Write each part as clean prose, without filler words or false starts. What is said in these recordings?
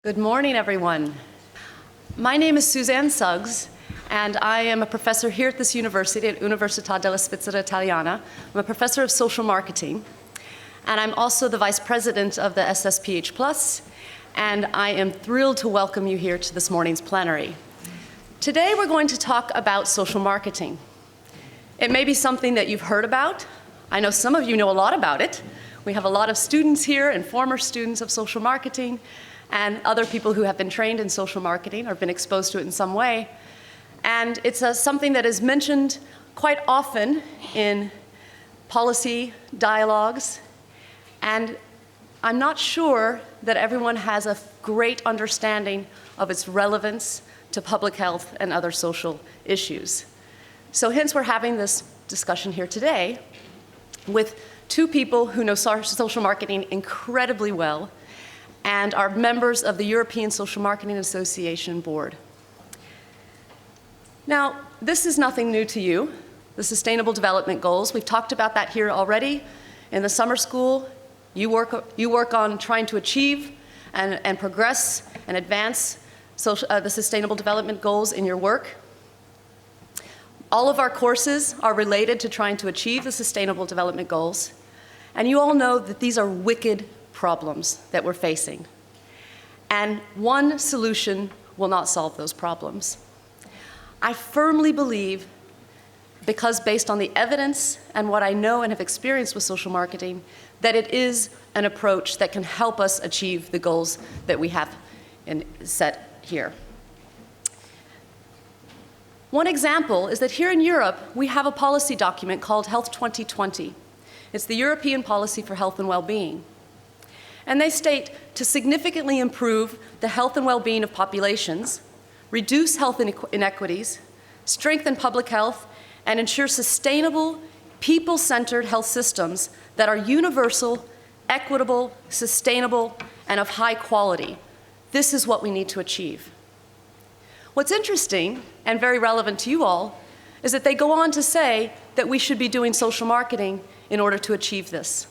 Good morning, everyone. My name is Suzanne Suggs, and I am a professor here at this university, at Università della Svizzera Italiana. I'm a professor of social marketing, and I'm also the vice president of the SSPH Plus, and I am thrilled to welcome you here to this morning's plenary. Today, we're going to talk about social marketing. It may be something that you've heard about. I know some of you know a lot about it. We have a lot of students here and former students of social marketing, and other people who have been trained in social marketing or been exposed to it in some way. And it's something that is mentioned quite often in policy dialogues, and I'm not sure that everyone has a great understanding of its relevance to public health and other social issues. So hence we're having this discussion here today with two people who know social marketing incredibly well and are members of the European Social Marketing Association board. Now, this is nothing new to you, the Sustainable Development Goals. We've talked about that here already. In the summer school, you work on trying to achieve and progress and advance the Sustainable Development Goals in your work. All of our courses are related to trying to achieve the Sustainable Development Goals. And you all know that these are wicked problems that we're facing. And one solution will not solve those problems. I firmly believe, because based on the evidence and what I know and have experienced with social marketing, that it is an approach that can help us achieve the goals that we have set here. One example is that here in Europe, we have a policy document called Health 2020. It's the European Policy for Health and Well-being. And they state to significantly improve the health and well-being of populations, reduce health inequities, strengthen public health, and ensure sustainable, people-centered health systems that are universal, equitable, sustainable, and of high quality. This is what we need to achieve. What's interesting and very relevant to you all is that they go on to say that we should be doing social marketing in order to achieve this.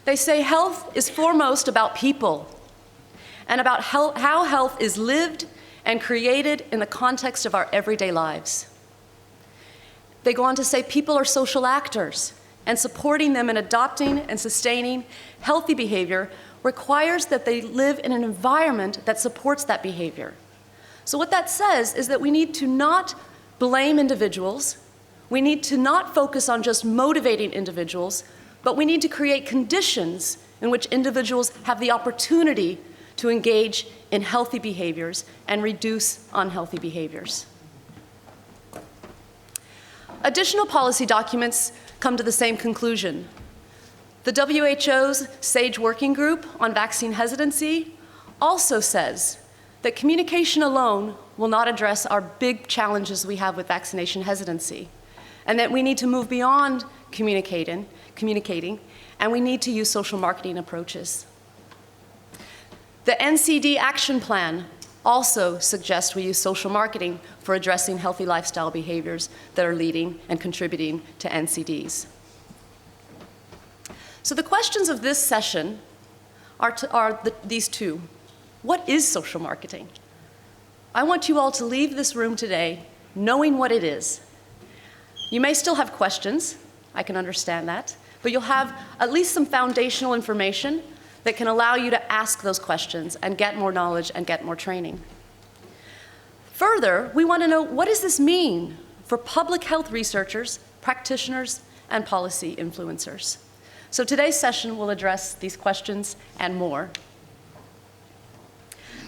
They say health is foremost about people and about how health is lived and created in the context of our everyday lives. They go on to say people are social actors, and supporting them in adopting and sustaining healthy behavior requires that they live in an environment that supports that behavior. So what that says is that we need to not blame individuals, we need to not focus on just motivating individuals, but we need to create conditions in which individuals have the opportunity to engage in healthy behaviors and reduce unhealthy behaviors. Additional policy documents come to the same conclusion. The WHO's SAGE Working Group on Vaccine Hesitancy also says that communication alone will not address our big challenges we have with vaccination hesitancy, and that we need to move beyond communicating, and we need to use social marketing approaches. The NCD Action Plan also suggests we use social marketing for addressing healthy lifestyle behaviors that are leading and contributing to NCDs. So the questions of this session are these two. What is social marketing? I want you all to leave this room today knowing what it is. You may still have questions, I can understand that, but you'll have at least some foundational information that can allow you to ask those questions and get more knowledge and get more training. Further, we want to know, what does this mean for public health researchers, practitioners, and policy influencers? So today's session will address these questions and more.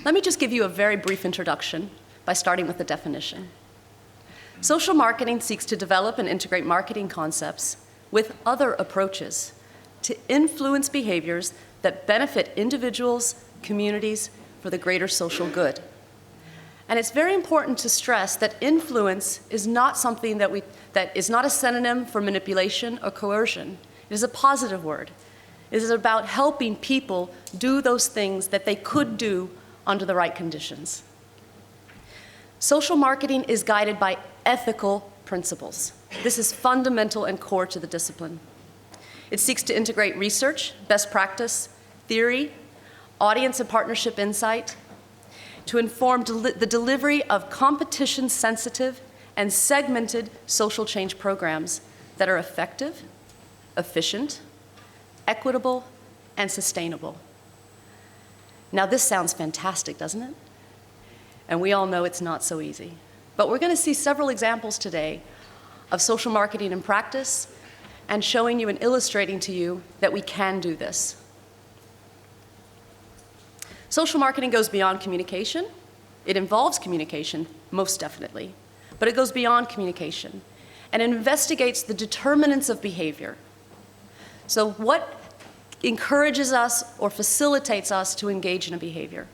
Let me just give you a very brief introduction by starting with the definition. Social marketing seeks to develop and integrate marketing concepts with other approaches to influence behaviors that benefit individuals, communities, for the greater social good. And it's very important to stress that influence is not something that is not a synonym for manipulation or coercion. It is a positive word. It is about helping people do those things that they could do under the right conditions. Social marketing is guided by ethical principles. This is fundamental and core to the discipline. It seeks to integrate research, best practice, theory, audience and partnership insight, to inform the delivery of competition-sensitive and segmented social change programs that are effective, efficient, equitable, and sustainable. Now, this sounds fantastic, doesn't it? And we all know it's not so easy. But we're going to see several examples today of social marketing in practice and showing you and illustrating to you that we can do this. Social marketing goes beyond communication. It involves communication, most definitely, but it goes beyond communication and it investigates the determinants of behavior. So what encourages us or facilitates us to engage in a behavior?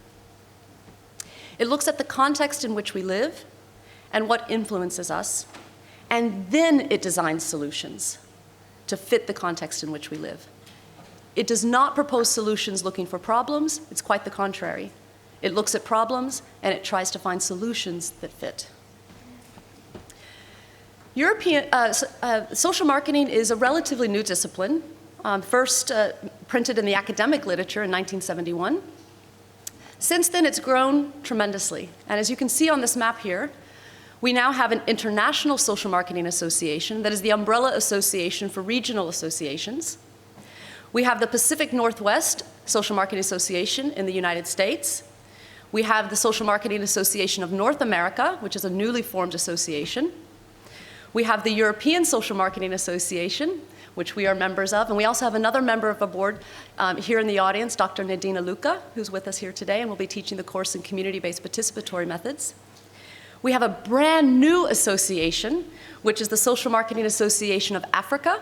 It looks at the context in which we live and what influences us, and then it designs solutions to fit the context in which we live. It does not propose solutions looking for problems. It's quite the contrary. It looks at problems and it tries to find solutions that fit. Social marketing is a relatively new discipline, first printed in the academic literature in 1971. Since then, it's grown tremendously. And as you can see on this map here, we now have an international social marketing association that is the umbrella association for regional associations. We have the Pacific Northwest Social Marketing Association in the United States. We have the Social Marketing Association of North America, which is a newly formed association. We have the European Social Marketing Association, which we are members of, and we also have another member of the board here in the audience, Dr. Nadina Luca, who's with us here today and will be teaching the course in community-based participatory methods. We have a brand new association, which is the Social Marketing Association of Africa.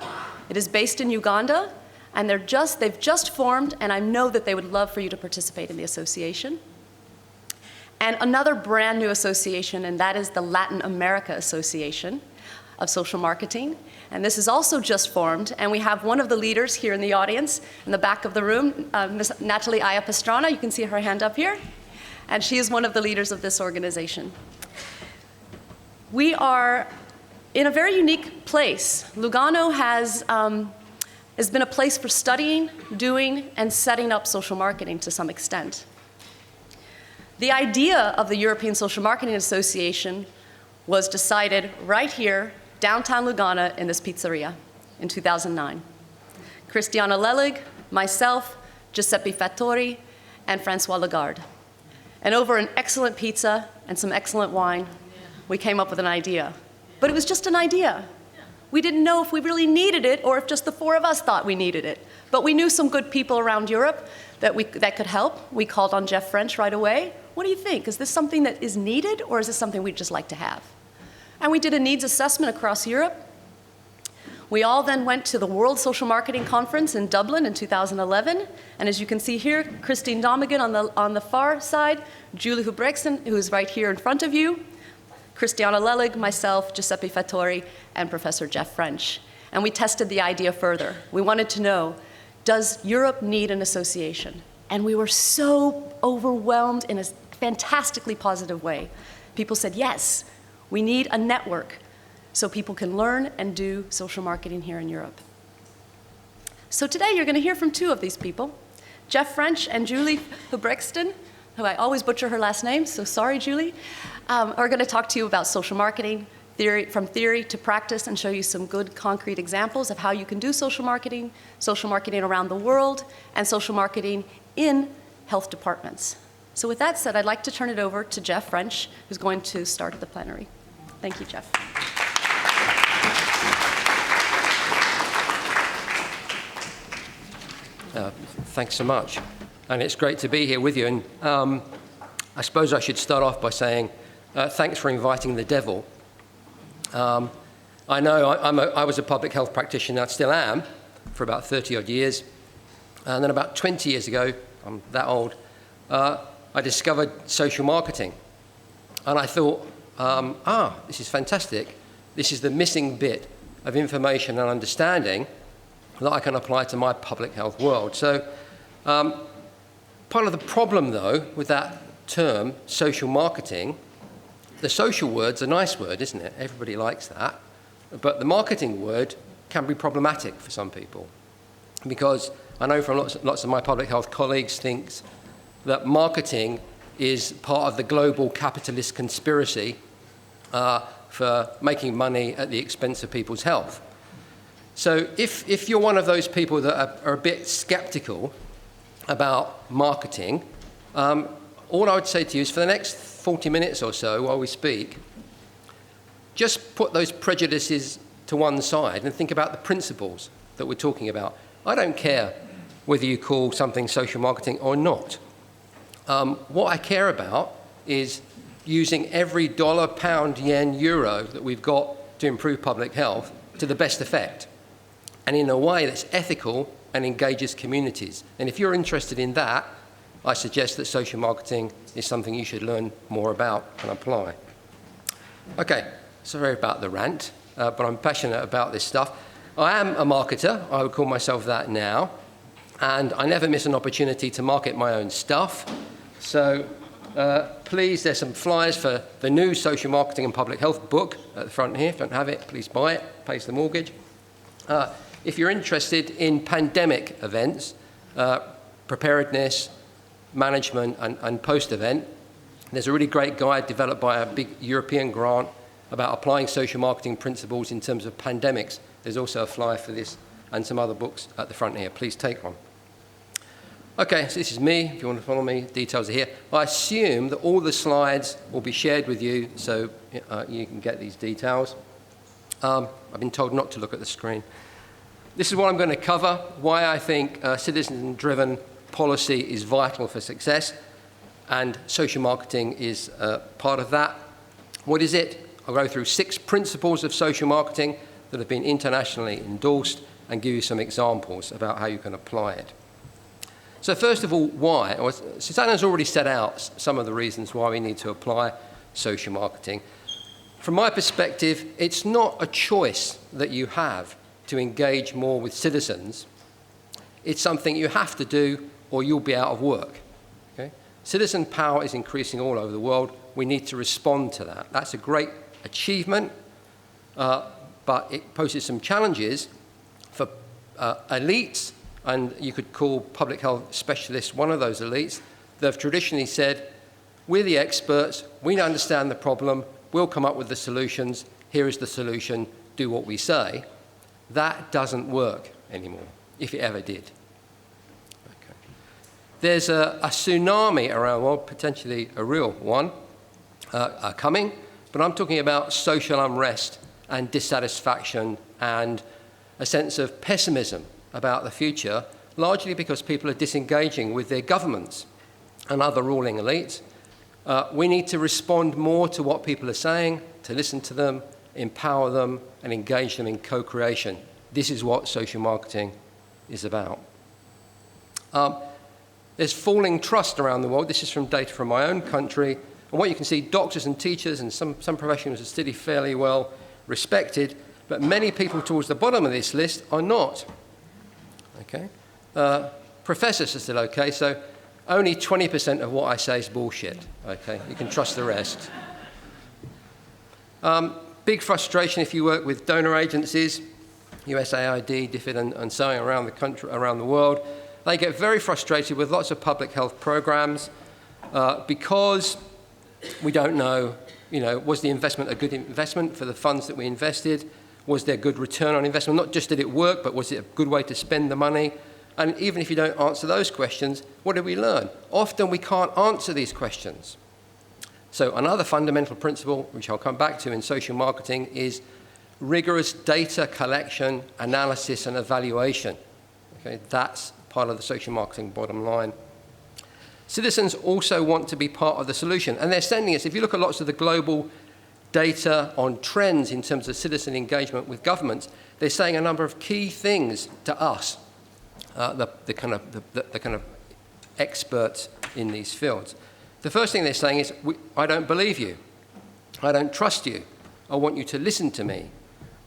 It is based in Uganda, and they've just formed, and I know that they would love for you to participate in the association. And another brand new association, and that is the Latin America Association of Social Marketing. And this is also just formed, and we have one of the leaders here in the audience, in the back of the room, Ms. Natalie Aya Pastrana. You can see her hand up here. And she is one of the leaders of this organization. We are in a very unique place. Lugano has been a place for studying, doing, and setting up social marketing to some extent. The idea of the European Social Marketing Association was decided right here, downtown Lugano, in this pizzeria in 2009. Christiana Lelig, myself, Giuseppe Fattori, and Francois Lagarde. And over an excellent pizza and some excellent wine, we came up with an idea. But it was just an idea. We didn't know if we really needed it or if just the four of us thought we needed it. But we knew some good people around Europe that could help. We called on Jeff French right away. What do you think? Is this something that is needed, or is this something we'd just like to have? And we did a needs assessment across Europe. We all then went to the World Social Marketing Conference in Dublin in 2011. And as you can see here, Christine Domigan on the far side, Julie Hubrechtsen, who is right here in front of you, Christiana Lelig, myself, Giuseppe Fattori, and Professor Jeff French. And we tested the idea further. We wanted to know, does Europe need an association? And we were so overwhelmed in a fantastically positive way. People said, yes, we need a network so people can learn and do social marketing here in Europe. So today you're going to hear from two of these people, Jeff French and Julie Hubrechtsen, who I always butcher her last name, so sorry, Julie, are going to talk to you about social marketing, from theory to practice, and show you some good concrete examples of how you can do social marketing around the world, and social marketing in health departments. So with that said, I'd like to turn it over to Jeff French, who's going to start the plenary. Thank you, Jeff. Thanks so much. And it's great to be here with you. And I suppose I should start off by saying thanks for inviting the devil. I know I was a public health practitioner, I still am, for about 30 odd years. And then about 20 years ago, I'm that old, I discovered social marketing. And I thought, this is fantastic. This is the missing bit of information and understanding that I can apply to my public health world. So part of the problem, though, with that term, social marketing, the social word's a nice word, isn't it? Everybody likes that. But the marketing word can be problematic for some people. Because I know from lots of my public health colleagues think that marketing is part of the global capitalist conspiracy for making money at the expense of people's health. So if you're one of those people that are a bit skeptical about marketing, all I would say to you is for the next 40 minutes or so while we speak, just put those prejudices to one side and think about the principles that we're talking about. I don't care whether you call something social marketing or not. What I care about is using every dollar, pound, yen, euro that we've got to improve public health to the best effect, and in a way that's ethical and engages communities. And if you're interested in that, I suggest that social marketing is something you should learn more about and apply. Okay, sorry about the rant, but I'm passionate about this stuff. I am a marketer, I would call myself that now, and I never miss an opportunity to market my own stuff. So please, there's some flyers for the new Social Marketing and Public Health book at the front here. If you don't have it, please buy it, pays the mortgage. If you're interested in pandemic events, preparedness, management, and post-event, there's a really great guide developed by a big European grant about applying social marketing principles in terms of pandemics. There's also a flyer for this and some other books at the front here. Please take one. Okay, so this is me. If you want to follow me, details are here. I assume that all the slides will be shared with you so you can get these details. I've been told not to look at the screen. This is what I'm going to cover, why I think citizen-driven policy is vital for success, and social marketing is part of that. What is it? I'll go through 6 principles of social marketing that have been internationally endorsed and give you some examples about how you can apply it. So first of all, why? Susanna's already set out some of the reasons why we need to apply social marketing. From my perspective, it's not a choice that you have to engage more with citizens. It's something you have to do or you'll be out of work. Okay? Citizen power is increasing all over the world. We need to respond to that. That's a great achievement, but it poses some challenges for elites, and you could call public health specialists one of those elites that have traditionally said, we're the experts, we understand the problem, we'll come up with the solutions, here is the solution, do what we say. That doesn't work anymore, if it ever did. Okay. There's a tsunami around the world, potentially a real one, coming, but I'm talking about social unrest and dissatisfaction and a sense of pessimism about the future, largely because people are disengaging with their governments and other ruling elites. We need to respond more to what people are saying, to listen to them, empower them, and engage them in co-creation. This is what social marketing is about. There's falling trust around the world. This is from data from my own country. And what you can see, doctors and teachers and some professionals are still fairly well respected, but many people towards the bottom of this list are not. Okay? Professors are still okay, so only 20% of what I say is bullshit. Okay? You can trust the rest. Big frustration if you work with donor agencies, USAID, DFID, and so on around the country, around the world. They get very frustrated with lots of public health programs because we don't know, was the investment a good investment for the funds that we invested? Was there good return on investment? Not just did it work, but was it a good way to spend the money? And even if you don't answer those questions, what did we learn? Often we can't answer these questions. So another fundamental principle, which I'll come back to in social marketing, is rigorous data collection, analysis, and evaluation. Okay, that's part of the social marketing bottom line. Citizens also want to be part of the solution, and they're sending us, if you look at lots of the global data on trends in terms of citizen engagement with governments, they're saying a number of key things to us, the kind of experts in these fields. The first thing they're saying is, I don't believe you. I don't trust you. I want you to listen to me.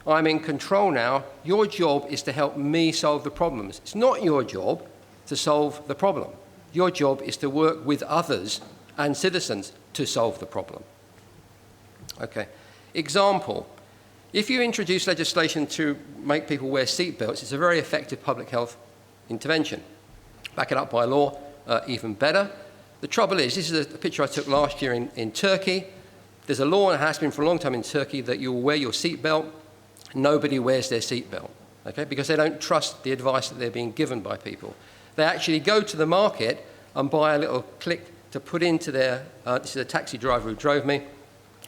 I'm in control now. Your job is to help me solve the problems. It's not your job to solve the problem. Your job is to work with others and citizens to solve the problem. Okay. Example. If you introduce legislation to make people wear seatbelts, it's a very effective public health intervention. Back it up by law, even better. The trouble is, this is a picture I took last year in Turkey. There's a law, and it has been for a long time in Turkey, that you'll wear your seatbelt. Nobody wears their seatbelt, okay, because they don't trust the advice that they're being given by people. They actually go to the market and buy a little click to put into their, this is a taxi driver who drove me,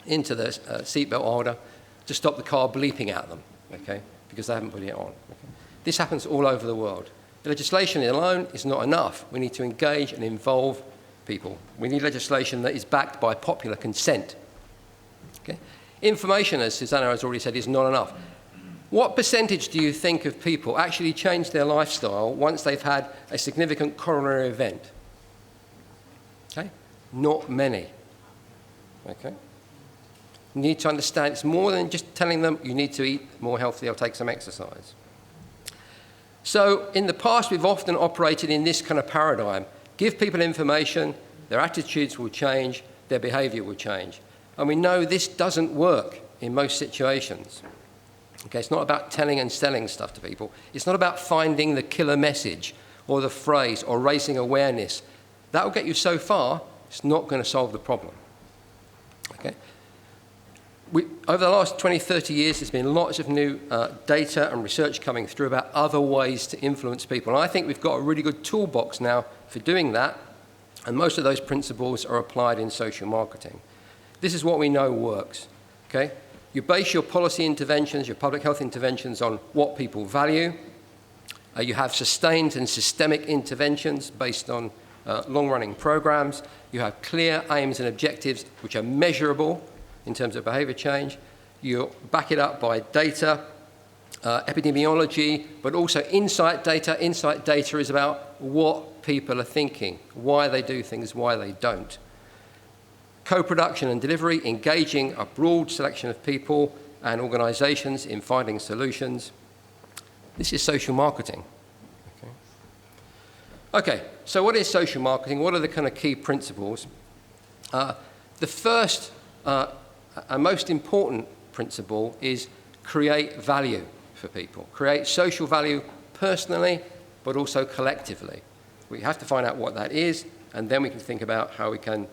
into the seatbelt holder to stop the car bleeping at them, okay, because they haven't put it on. Okay. This happens all over the world. The legislation alone is not enough. We need to engage and involve people. We need legislation that is backed by popular consent. Okay. Information, as Susanna has already said, is not enough. What percentage do you think of people actually change their lifestyle once they've had a significant coronary event? Okay? Not many. Okay? You need to understand it's more than just telling them you need to eat more healthy or take some exercise. So in the past, we've often operated in this kind of paradigm. Give people information, their attitudes will change, their behavior will change. And we know this doesn't work in most situations. Okay, it's not about telling and selling stuff to people. It's not about finding the killer message or the phrase or raising awareness. That will get you so far, it's not going to solve the problem. Okay? Over the last 20, 30 years, there's been lots of new data and research coming through about other ways to influence people. And I think we've got a really good toolbox now for doing that. And most of those principles are applied in social marketing. This is what we know works. Okay? You base your policy interventions, your public health interventions on what people value. You have sustained and systemic interventions based on long-running programs. You have clear aims and objectives which are measurable in terms of behavior change. You back it up by data, epidemiology, but also insight data. Insight data is about what people are thinking, why they do things, why they don't. Co-production and delivery, engaging a broad selection of people and organizations in finding solutions. This is social marketing. Okay, so what is social marketing? What are the kind of key principles? The first and most important principle is create value for people. Create social value personally, but also collectively. We have to find out what that is, and then we can think about how we can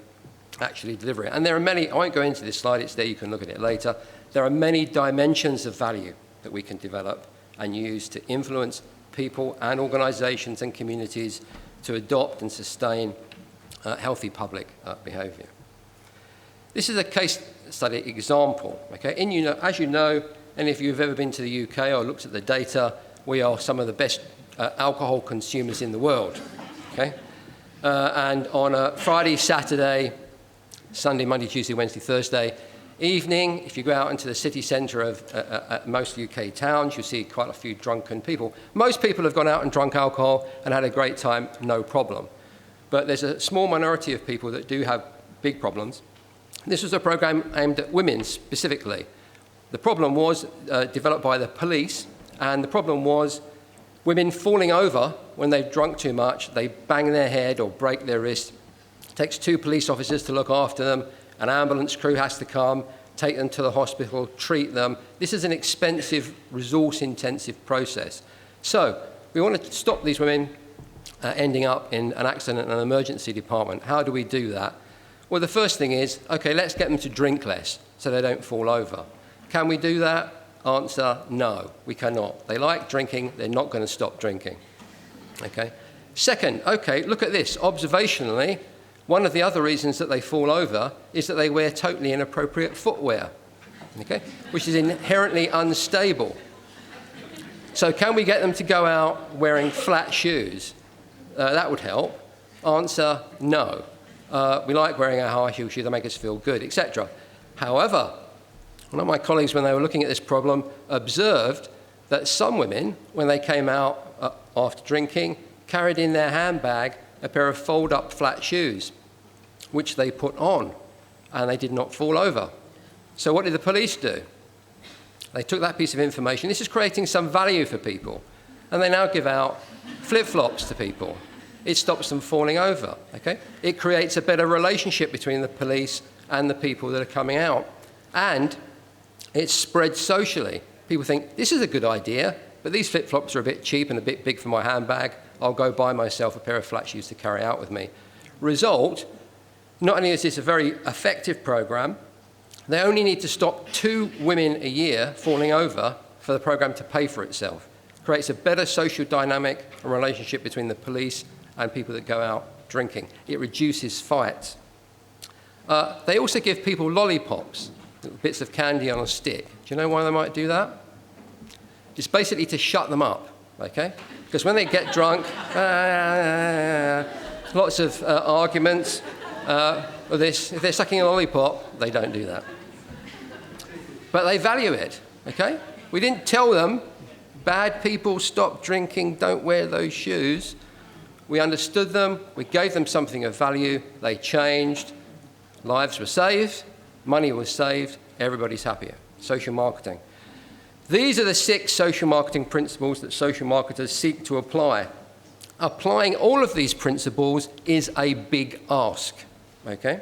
actually deliver it. And there are many, I won't go into this slide, it's there, you can look at it later. There are many dimensions of value that we can develop and use to influence people and organizations and communities to adopt and sustain healthy public behavior. This is a case study example. Okay? As you know, and if you've ever been to the UK or looked at the data, we are some of the best alcohol consumers in the world. Okay? And on a Friday, Saturday, Sunday, Monday, Tuesday, Wednesday, Thursday evening, if you go out into the city centre of most UK towns, you see quite a few drunken people. Most people have gone out and drunk alcohol and had a great time, no problem. But there's a small minority of people that do have big problems. This was a program aimed at women specifically. The problem was developed by the police, and the problem was women falling over when they've drunk too much. They bang their head or break their wrist. It takes 2 police officers to look after them. An ambulance crew has to come, take them to the hospital, treat them. This is an expensive, resource-intensive process. So we want to stop these women ending up in an accident and an emergency department. How do we do that? Well, the first thing is, okay, let's get them to drink less so they don't fall over. Can we do that? Answer, no, we cannot. They like drinking, they're not going to stop drinking. Okay? Second, okay, look at this. Observationally, one of the other reasons that they fall over is that they wear totally inappropriate footwear, okay, which is inherently unstable. So can we get them to go out wearing flat shoes? That would help. Answer, no. We like wearing our high heel shoes, they make us feel good, etc. However, one of my colleagues, when they were looking at this problem, observed that some women, when they came out after drinking, carried in their handbag a pair of fold-up flat shoes, which they put on, and they did not fall over. So what did the police do? They took that piece of information. This is creating some value for people, and they now give out flip-flops to people. It stops them falling over, okay? It creates a better relationship between the police and the people that are coming out, and it spreads socially. People think, this is a good idea, but these flip-flops are a bit cheap and a bit big for my handbag. I'll go buy myself a pair of flat shoes to carry out with me. Result, not only is this a very effective program, they only need to stop 2 women a year falling over for the program to pay for itself. It creates a better social dynamic and relationship between the police and people that go out drinking. It reduces fights. They also give people lollipops, little bits of candy on a stick. Do you know why they might do that? It's basically to shut them up, okay? Because when they get drunk, lots of arguments. Or this, if they're sucking a lollipop, they don't do that. But they value it, okay? We didn't tell them, bad people, stop drinking, don't wear those shoes. We understood them, we gave them something of value, they changed, lives were saved, money was saved, everybody's happier. Social marketing. These are the 6 social marketing principles that social marketers seek to apply. Applying all of these principles is a big ask, okay?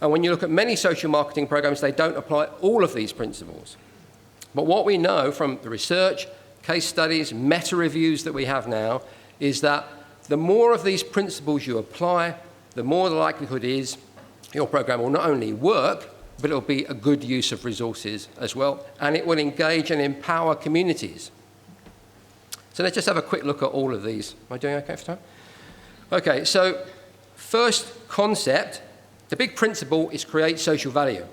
And when you look at many social marketing programs, they don't apply all of these principles. But what we know from the research, case studies, meta-reviews that we have now, is that the more of these principles you apply, the more the likelihood is your program will not only work, but it will be a good use of resources as well, and it will engage and empower communities. So let's just have a quick look at all of these. Am I doing okay for time? Okay, so first concept, the big principle is create social value.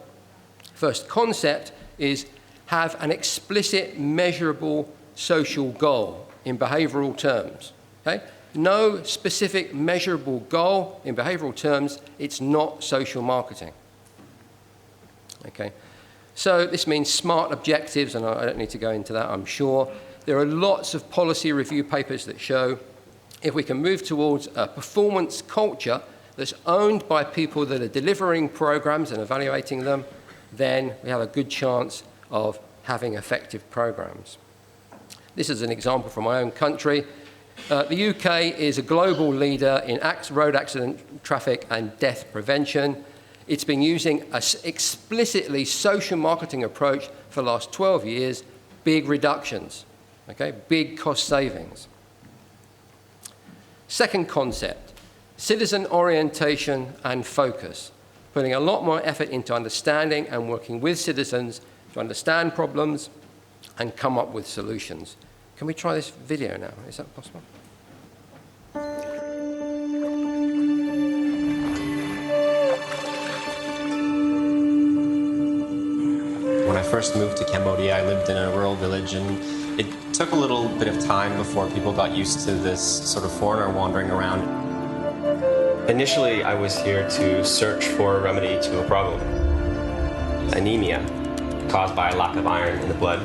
First concept is have an explicit, measurable social goal in behavioral terms. Okay? No specific measurable goal in behavioral terms, it's not social marketing. Okay? So this means smart objectives, and I don't need to go into that, I'm sure. There are lots of policy review papers that show if we can move towards a performance culture that's owned by people that are delivering programs and evaluating them, then we have a good chance of having effective programs. This is an example from my own country. The UK is a global leader in road accident, traffic and death prevention. It's been using an explicitly social marketing approach for the last 12 years, big reductions, okay? Big cost savings. Second concept, citizen orientation and focus, putting a lot more effort into understanding and working with citizens to understand problems and come up with solutions. Can we try this video now? Is that possible? When I first moved to Cambodia, I lived in a rural village, and it took a little bit of time before people got used to this sort of foreigner wandering around. Initially, I was here to search for a remedy to a problem: anemia, caused by a lack of iron in the blood.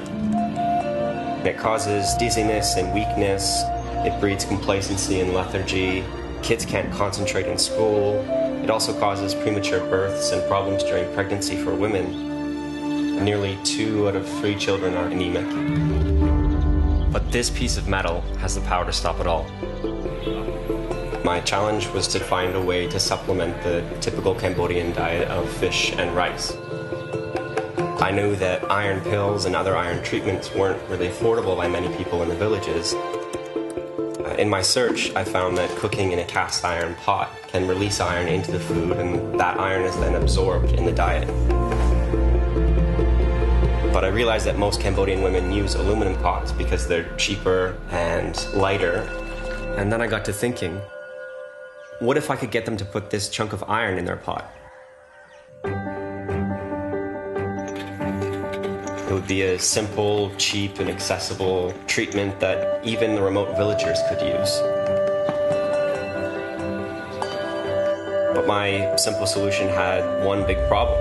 It causes dizziness and weakness. It breeds complacency and lethargy. Kids can't concentrate in school. It also causes premature births and problems during pregnancy for women. Nearly 2 out of 3 children are anemic. But this piece of metal has the power to stop it all. My challenge was to find a way to supplement the typical Cambodian diet of fish and rice. I knew that iron pills and other iron treatments weren't really affordable by many people in the villages. In my search, I found that cooking in a cast iron pot can release iron into the food, and that iron is then absorbed in the diet. But I realized that most Cambodian women use aluminum pots because they're cheaper and lighter. And then I got to thinking, what if I could get them to put this chunk of iron in their pot? It would be a simple, cheap, and accessible treatment that even the remote villagers could use. But my simple solution had one big problem.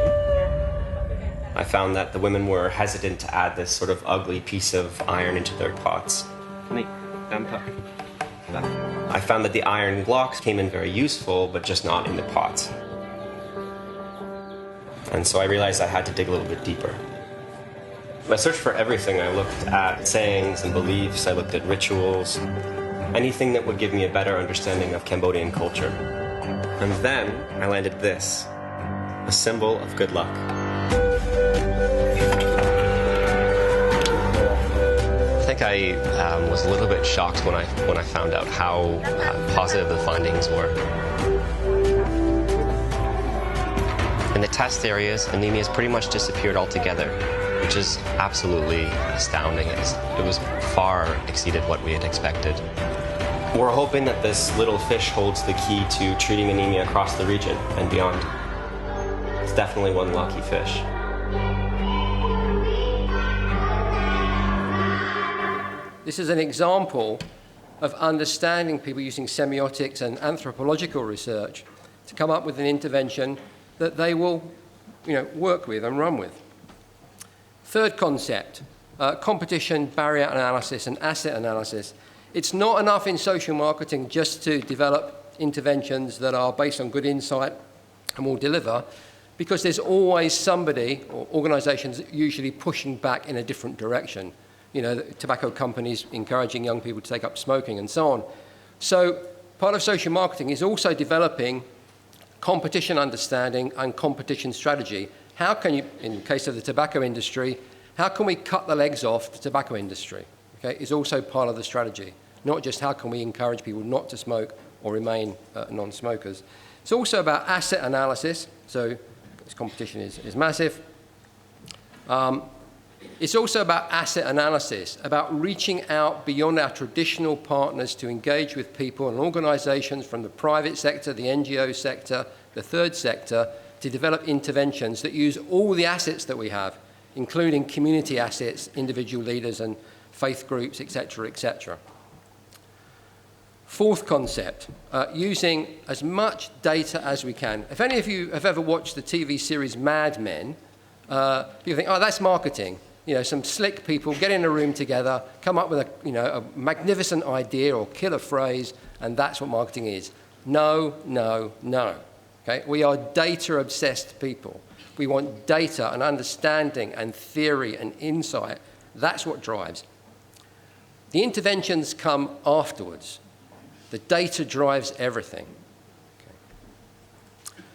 I found that the women were hesitant to add this sort of ugly piece of iron into their pots. I found that the iron blocks came in very useful, but just not in the pots. And so I realized I had to dig a little bit deeper. I searched for everything. I looked at sayings and beliefs, I looked at rituals, anything that would give me a better understanding of Cambodian culture. And then I landed this, a symbol of good luck. I think I was a little bit shocked when I found out how positive the findings were. the test areas, anemia has pretty much disappeared altogether, which is absolutely astounding. It was far exceeded what we had expected. We're hoping that this little fish holds the key to treating anemia across the region and beyond. It's definitely one lucky fish. This is an example of understanding people using semiotics and anthropological research to come up with an intervention that they will work with and run with. Third concept, competition, barrier analysis, and asset analysis. It's not enough in social marketing just to develop interventions that are based on good insight and will deliver, because there's always somebody or organizations usually pushing back in a different direction. Tobacco companies encouraging young people to take up smoking and so on. So part of social marketing is also developing competition understanding and competition strategy. How can you, in the case of the tobacco industry, how can we cut the legs off the tobacco industry? Okay, is also part of the strategy. Not just how can we encourage people not to smoke or remain non-smokers. It's also about asset analysis. So this competition is massive. It's also about asset analysis, about reaching out beyond our traditional partners to engage with people and organizations from the private sector, the NGO sector, the third sector, to develop interventions that use all the assets that we have, including community assets, individual leaders and faith groups, etc., etc. Fourth concept, using as much data as we can. If any of you have ever watched the TV series Mad Men, people think, oh, that's marketing. Some slick people get in a room together, come up with a magnificent idea or killer phrase, and that's what marketing is. No, no, no. Okay? We are data-obsessed people. We want data and understanding and theory and insight. That's what drives. The interventions come afterwards. The data drives everything.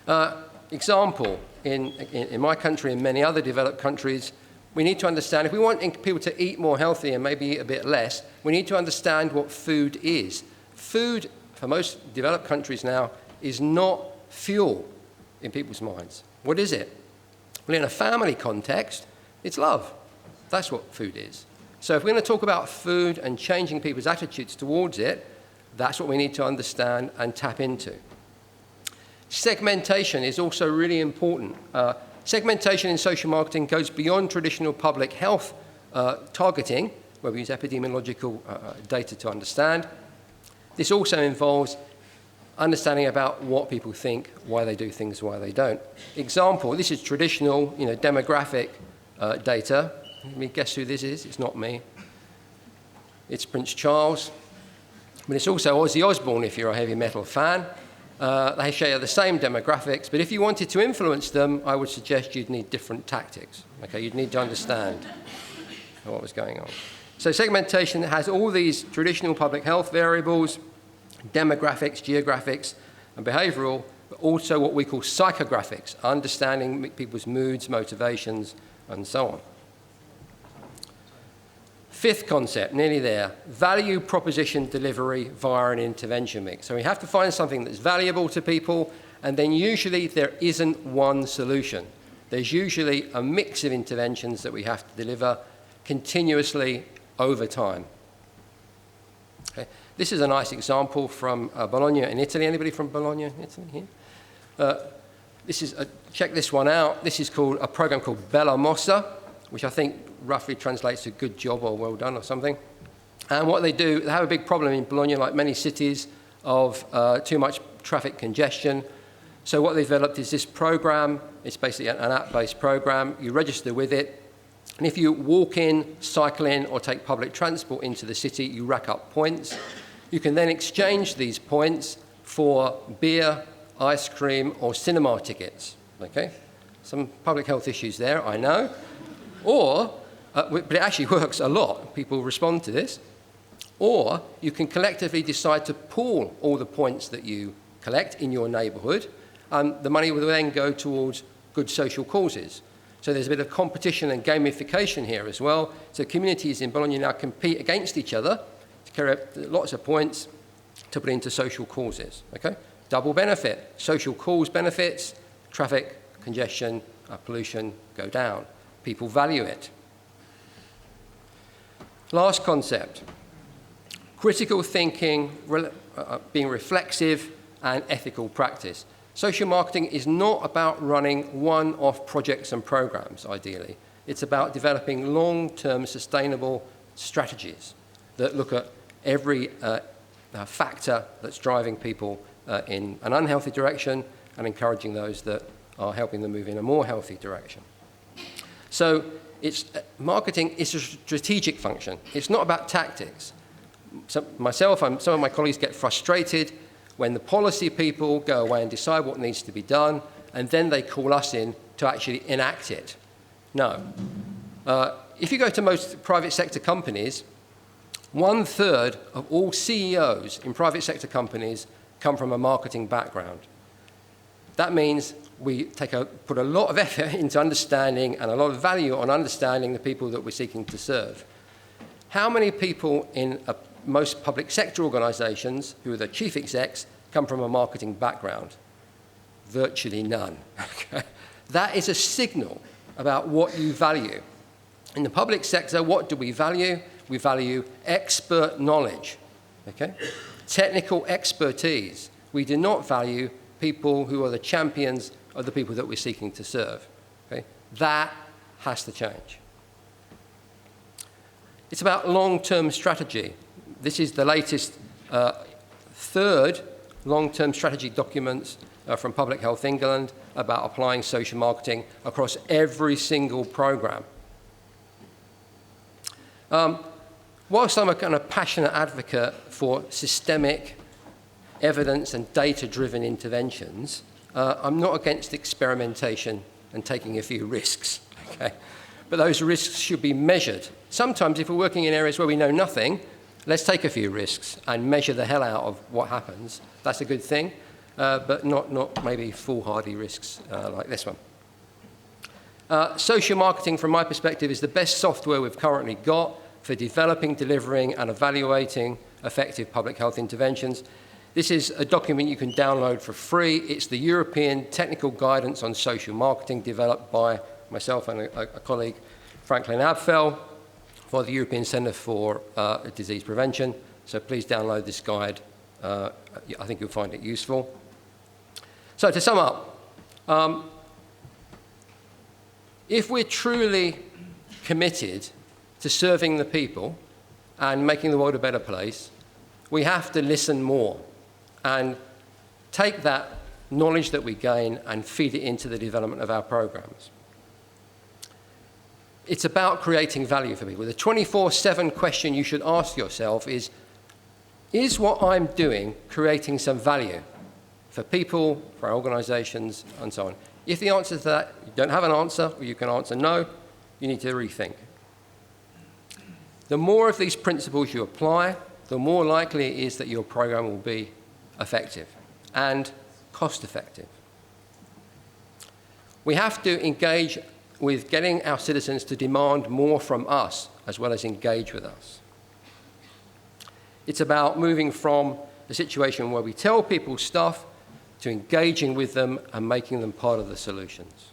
Okay. Example, in my country and many other developed countries, we need to understand, if we want people to eat more healthy and maybe eat a bit less, we need to understand what food is. Food, for most developed countries now, is not fuel in people's minds. What is it? Well, in a family context, it's love. That's what food is. So if we're going to talk about food and changing people's attitudes towards it, that's what we need to understand and tap into. Segmentation is also really important. Segmentation in social marketing goes beyond traditional public health targeting, where we use epidemiological data to understand. This also involves understanding about what people think, why they do things, why they don't. Example, this is traditional demographic data. Let me guess who this is. It's not me. It's Prince Charles. But it's also Ozzy Osbourne if you're a heavy metal fan. They share the same demographics, but if you wanted to influence them, I would suggest you'd need different tactics. Okay, you'd need to understand what was going on. So segmentation has all these traditional public health variables, demographics, geographics, and behavioral, but also what we call psychographics, understanding people's moods, motivations, and so on. Fifth concept, nearly there, value proposition delivery via an intervention mix. So we have to find something that's valuable to people, and then usually there isn't one solution. There's usually a mix of interventions that we have to deliver continuously over time. Okay. This is a nice example from Bologna in Italy. Anybody from Bologna in Italy here? Check this one out. This is called a program called Bella Mossa, which I think roughly translates to good job or well done or something. And what they do, they have a big problem in Bologna, like many cities, of too much traffic congestion. So what they developed is this program. It's basically an app-based program. You register with it. And if you walk in, cycle in, or take public transport into the city, you rack up points. You can then exchange these points for beer, ice cream, or cinema tickets. Okay? Some public health issues there, I know. Or, but it actually works a lot. People respond to this. Or you can collectively decide to pool all the points that you collect in your neighbourhood. The money will then go towards good social causes. So there's a bit of competition and gamification here as well. So communities in Bologna now compete against each other to carry up lots of points to put into social causes. Okay? Double benefit. Social cause benefits, traffic congestion, pollution go down. People value it. Last concept, critical thinking, being reflexive, and ethical practice. Social marketing is not about running one-off projects and programs, ideally. It's about developing long-term sustainable strategies that look at every factor that's driving people in an unhealthy direction and encouraging those that are helping them move in a more healthy direction. So marketing is a strategic function. It's not about tactics. So myself and some of my colleagues get frustrated when the policy people go away and decide what needs to be done, and then they call us in to actually enact it. No. If you go to most private sector companies, 1/3 of all CEOs in private sector companies come from a marketing background. That means we put a lot of effort into understanding and a lot of value on understanding the people that we're seeking to serve. How many people in most public sector organizations who are the chief execs come from a marketing background? Virtually none. Okay? That is a signal about what you value. In the public sector, what do we value? We value expert knowledge, okay? Technical expertise. We do not value people who are the champions of the people that we're seeking to serve. Okay? That has to change. It's about long-term strategy. This is the latest third long-term strategy documents from Public Health England about applying social marketing across every single program. Whilst I'm a kind of passionate advocate for systemic evidence and data-driven interventions, I'm not against experimentation and taking a few risks, okay? But those risks should be measured. Sometimes if we're working in areas where we know nothing, let's take a few risks and measure the hell out of what happens. That's a good thing, but not maybe foolhardy risks like this one. Social marketing, from my perspective, is the best software we've currently got for developing, delivering, and evaluating effective public health interventions. This is a document you can download for free. It's the European Technical Guidance on Social Marketing, developed by myself and a colleague, Franklin Abfell, for the European Centre for Disease Prevention. So please download this guide. I think you'll find it useful. So to sum up, if we're truly committed to serving the people and making the world a better place, we have to listen more and take that knowledge that we gain and feed it into the development of our programs. It's about creating value for people. The 24/7 question you should ask yourself is what I'm doing creating some value for people, for our organizations, and so on? If the answer to that, you don't have an answer, or you can answer no, you need to rethink. The more of these principles you apply, the more likely it is that your program will be effective and cost-effective. We have to engage with getting our citizens to demand more from us as well as engage with us. It's about moving from a situation where we tell people stuff to engaging with them and making them part of the solutions.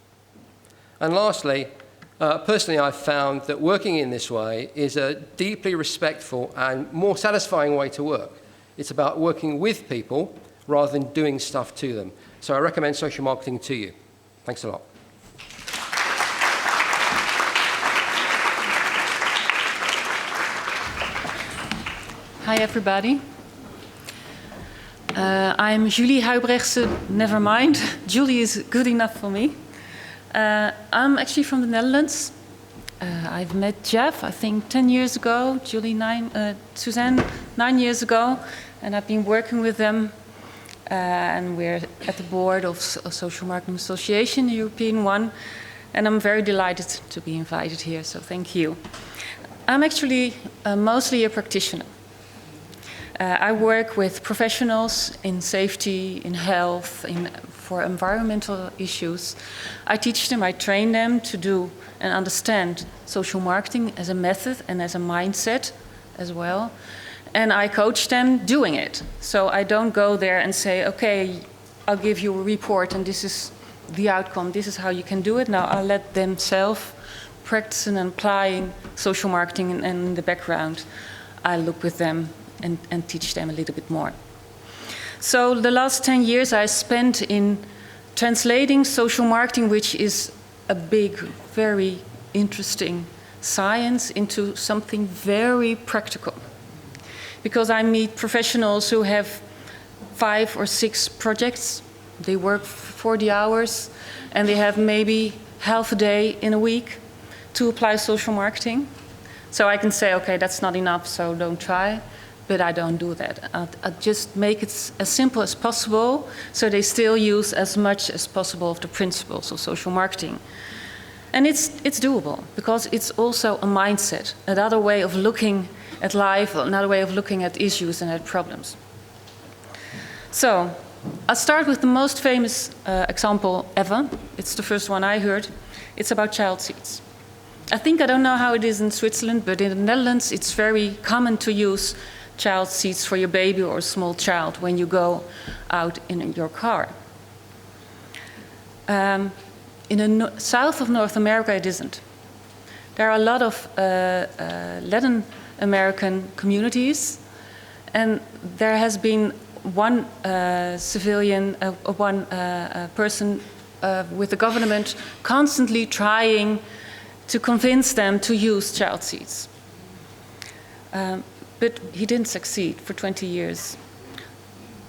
And lastly, personally, I've found that working in this way is a deeply respectful and more satisfying way to work. It's about working with people rather than doing stuff to them. So I recommend social marketing to you. Thanks a lot. Hi, everybody. I'm Julie Huybrechtse, never mind. Julie is good enough for me. I'm actually from the Netherlands. I've met Jeff, I think, 10 years ago, Suzanne, 9 years ago, and I've been working with them. And we're at the board of a Social Marketing Association, the European one, and I'm very delighted to be invited here, so thank you. I'm actually mostly a practitioner. I work with professionals in safety, in health, for environmental issues. I teach them, I train them to do and understand social marketing as a method and as a mindset as well. And I coach them doing it. So I don't go there and say, okay, I'll give you a report and this is the outcome. This is how you can do it. Now I'll let them practicing and applying social marketing, and in the background I look with them and teach them a little bit more. So the last 10 years I spent in translating social marketing, which is a big, very interesting science, into something very practical. Because I meet professionals who have 5 or 6 projects. They work 40 hours and they have maybe half a day in a week to apply social marketing. So I can say, okay, that's not enough, so don't try. But I don't do that. I just make it as simple as possible so they still use as much as possible of the principles of social marketing. And it's doable because it's also a mindset, another way of looking at life, another way of looking at issues and at problems. So I'll start with the most famous example ever. It's the first one I heard. It's about child seats. I don't know how it is in Switzerland, but in the Netherlands it's very common to use child seats for your baby or a small child when you go out in your car. In the south of North America it isn't. There are a lot of Latin American communities, and there has been one person with the government constantly trying to convince them to use child seats. But he didn't succeed for 20 years.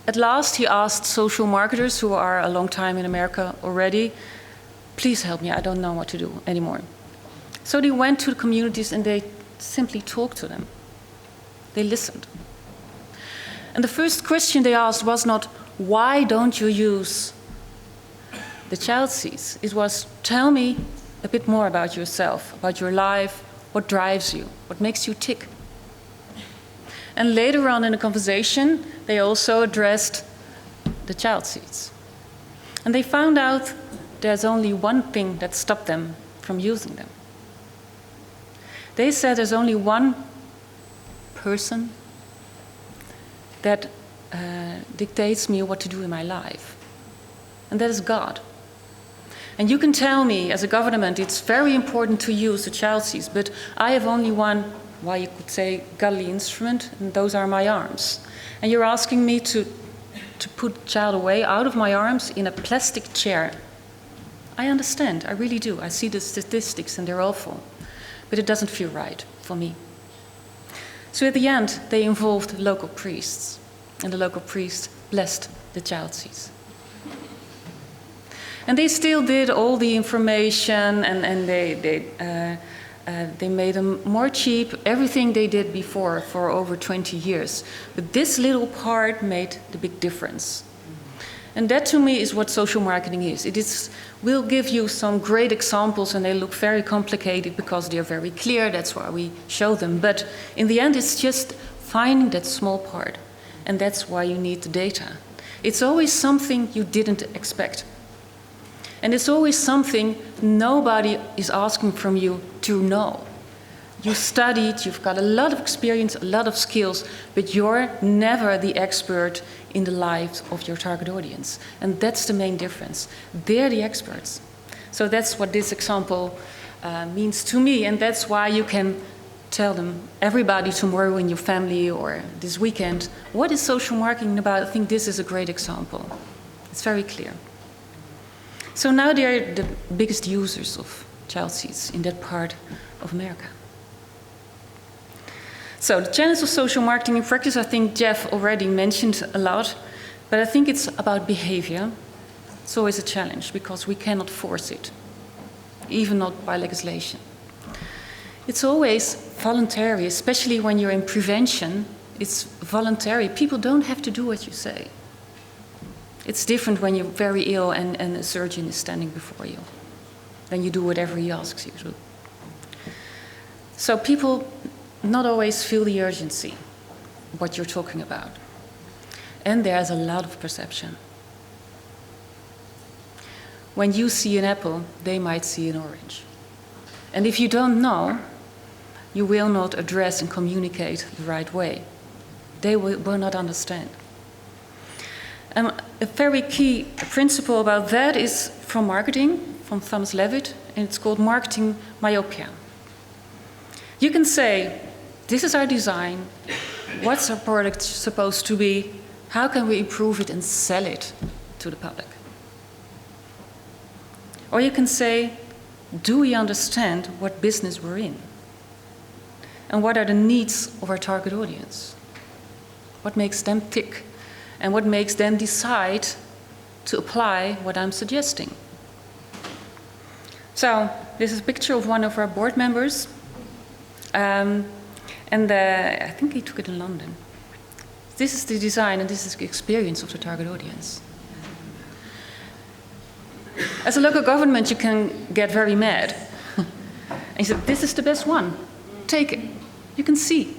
At last, he asked social marketers who are a long time in America already, please help me, I don't know what to do anymore. So they went to the communities and they simply talked to them. They listened. And the first question they asked was not, why don't you use the child seats? It was, tell me a bit more about yourself, about your life, what drives you, what makes you tick. And later on in the conversation, they also addressed the child seats. And they found out there's only one thing that stopped them from using them. They said there's only one person that dictates me what to do in my life, and that is God. And you can tell me, as a government, it's very important to use the child seats, but I have only one, well, you could say, godly instrument, and those are my arms. And you're asking me to put the child away out of my arms in a plastic chair. I understand, I really do. I see the statistics and they're awful, but it doesn't feel right for me. So at the end, they involved local priests, and the local priest blessed the child seats. And they still did all the information, and they made them more cheap, everything they did before for over 20 years. But this little part made the big difference. And that to me is what social marketing is. We'll give you some great examples and they look very complicated because they're very clear, that's why we show them. But in the end it's just finding that small part. And that's why you need the data. It's always something you didn't expect. And it's always something nobody is asking from you to know. You studied, you've got a lot of experience, a lot of skills, but you're never the expert in the lives of your target audience. And that's the main difference. They're the experts. So that's what this example means to me, and that's why you can tell them, everybody tomorrow in your family or this weekend, what is social marketing about? I think this is a great example. It's very clear. So now they're the biggest users of child seats in that part of America. So the challenge of social marketing in practice, I think Jeff already mentioned a lot, but I think it's about behavior. It's always a challenge because we cannot force it, even not by legislation. It's always voluntary, especially when you're in prevention, it's voluntary. People don't have to do what you say. It's different when you're very ill and a surgeon is standing before you. Then you do whatever he asks you to do. So people not always feel the urgency, what you're talking about. And there's a lot of perception. When you see an apple, they might see an orange. And if you don't know, you will not address and communicate the right way. They will not understand. A very key principle about that is from marketing, from Thomas Levitt, and it's called Marketing Myopia. You can say, this is our design, what's our product supposed to be, how can we improve it and sell it to the public? Or you can say, do we understand what business we're in? And what are the needs of our target audience? What makes them tick? And what makes them decide to apply what I'm suggesting? So this is a picture of one of our board members. I think he took it in London. This is the design and this is the experience of the target audience. As a local government, you can get very mad. And he said, this is the best one. Take it. You can see.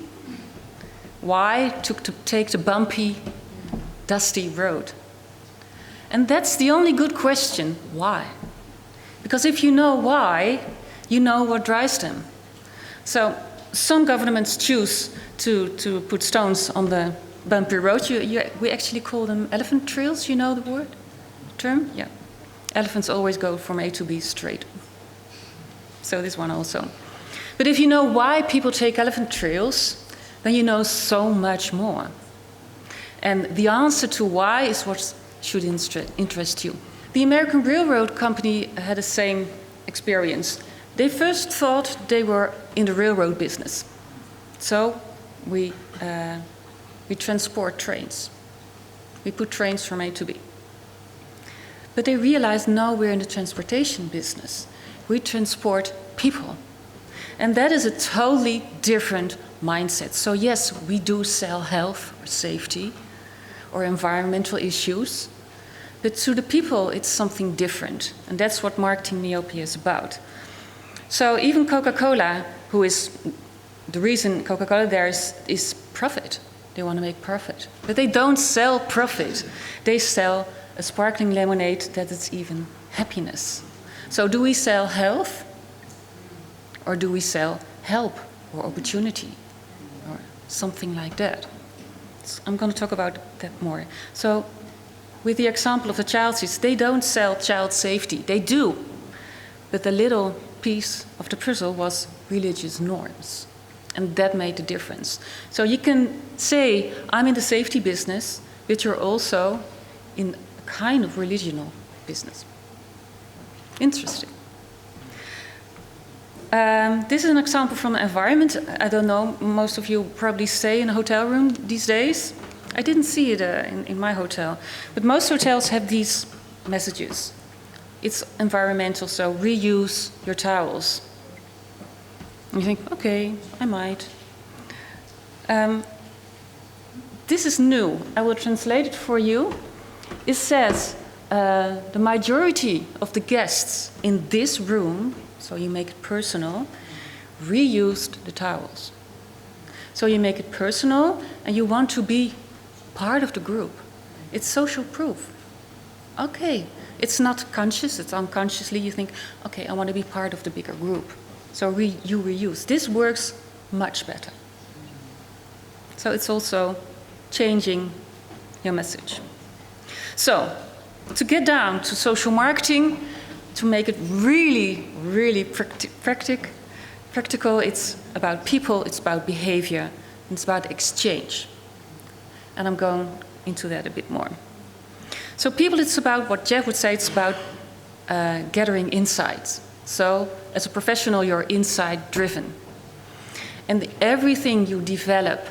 Why to take the bumpy, dusty road? And that's the only good question, why? Because if you know why, you know what drives them. So some governments choose to put stones on the bumpy road. We actually call them elephant trails, you know the term? Yeah. Elephants always go from A to B straight. So this one also. But if you know why people take elephant trails, then you know so much more. And the answer to why is what should interest you. The American Railroad Company had the same experience. They first thought they were in the railroad business. So we transport trains. We put trains from A to B. But they realized, no, we're in the transportation business. We transport people. And that is a totally different mindset. So yes, we do sell health or safety or environmental issues, but to the people, it's something different. And that's what marketing myopia is about. So even Coca-Cola, who is the reason Coca-Cola there is profit. They want to make profit. But they don't sell profit. They sell a sparkling lemonade that is even happiness. So do we sell health? Or do we sell help or opportunity? Or something like that. So I'm going to talk about that more. So with the example of the child seats, they don't sell child safety. They do. But the little piece of the puzzle was religious norms. And that made the difference. So you can say, I'm in the safety business, but you're also in a kind of religional business. Interesting. This is an example from the environment. I don't know, most of you probably stay in a hotel room these days. I didn't see it in my hotel. But most hotels have these messages. It's environmental, so reuse your towels. And you think, okay, I might. This is new. I will translate it for you. It says, the majority of the guests in this room, so you make it personal, reused the towels. So you make it personal and you want to be part of the group. It's social proof. Okay, it's not conscious, it's unconsciously you think, okay, I want to be part of the bigger group. So you reuse. This works much better. So it's also changing your message. So to get down to social marketing, to make it really, really practical, it's about people, it's about behavior, and it's about exchange. And I'm going into that a bit more. So people, it's about what Jeff would say, it's about gathering insights. So as a professional, you're insight driven. And everything you develop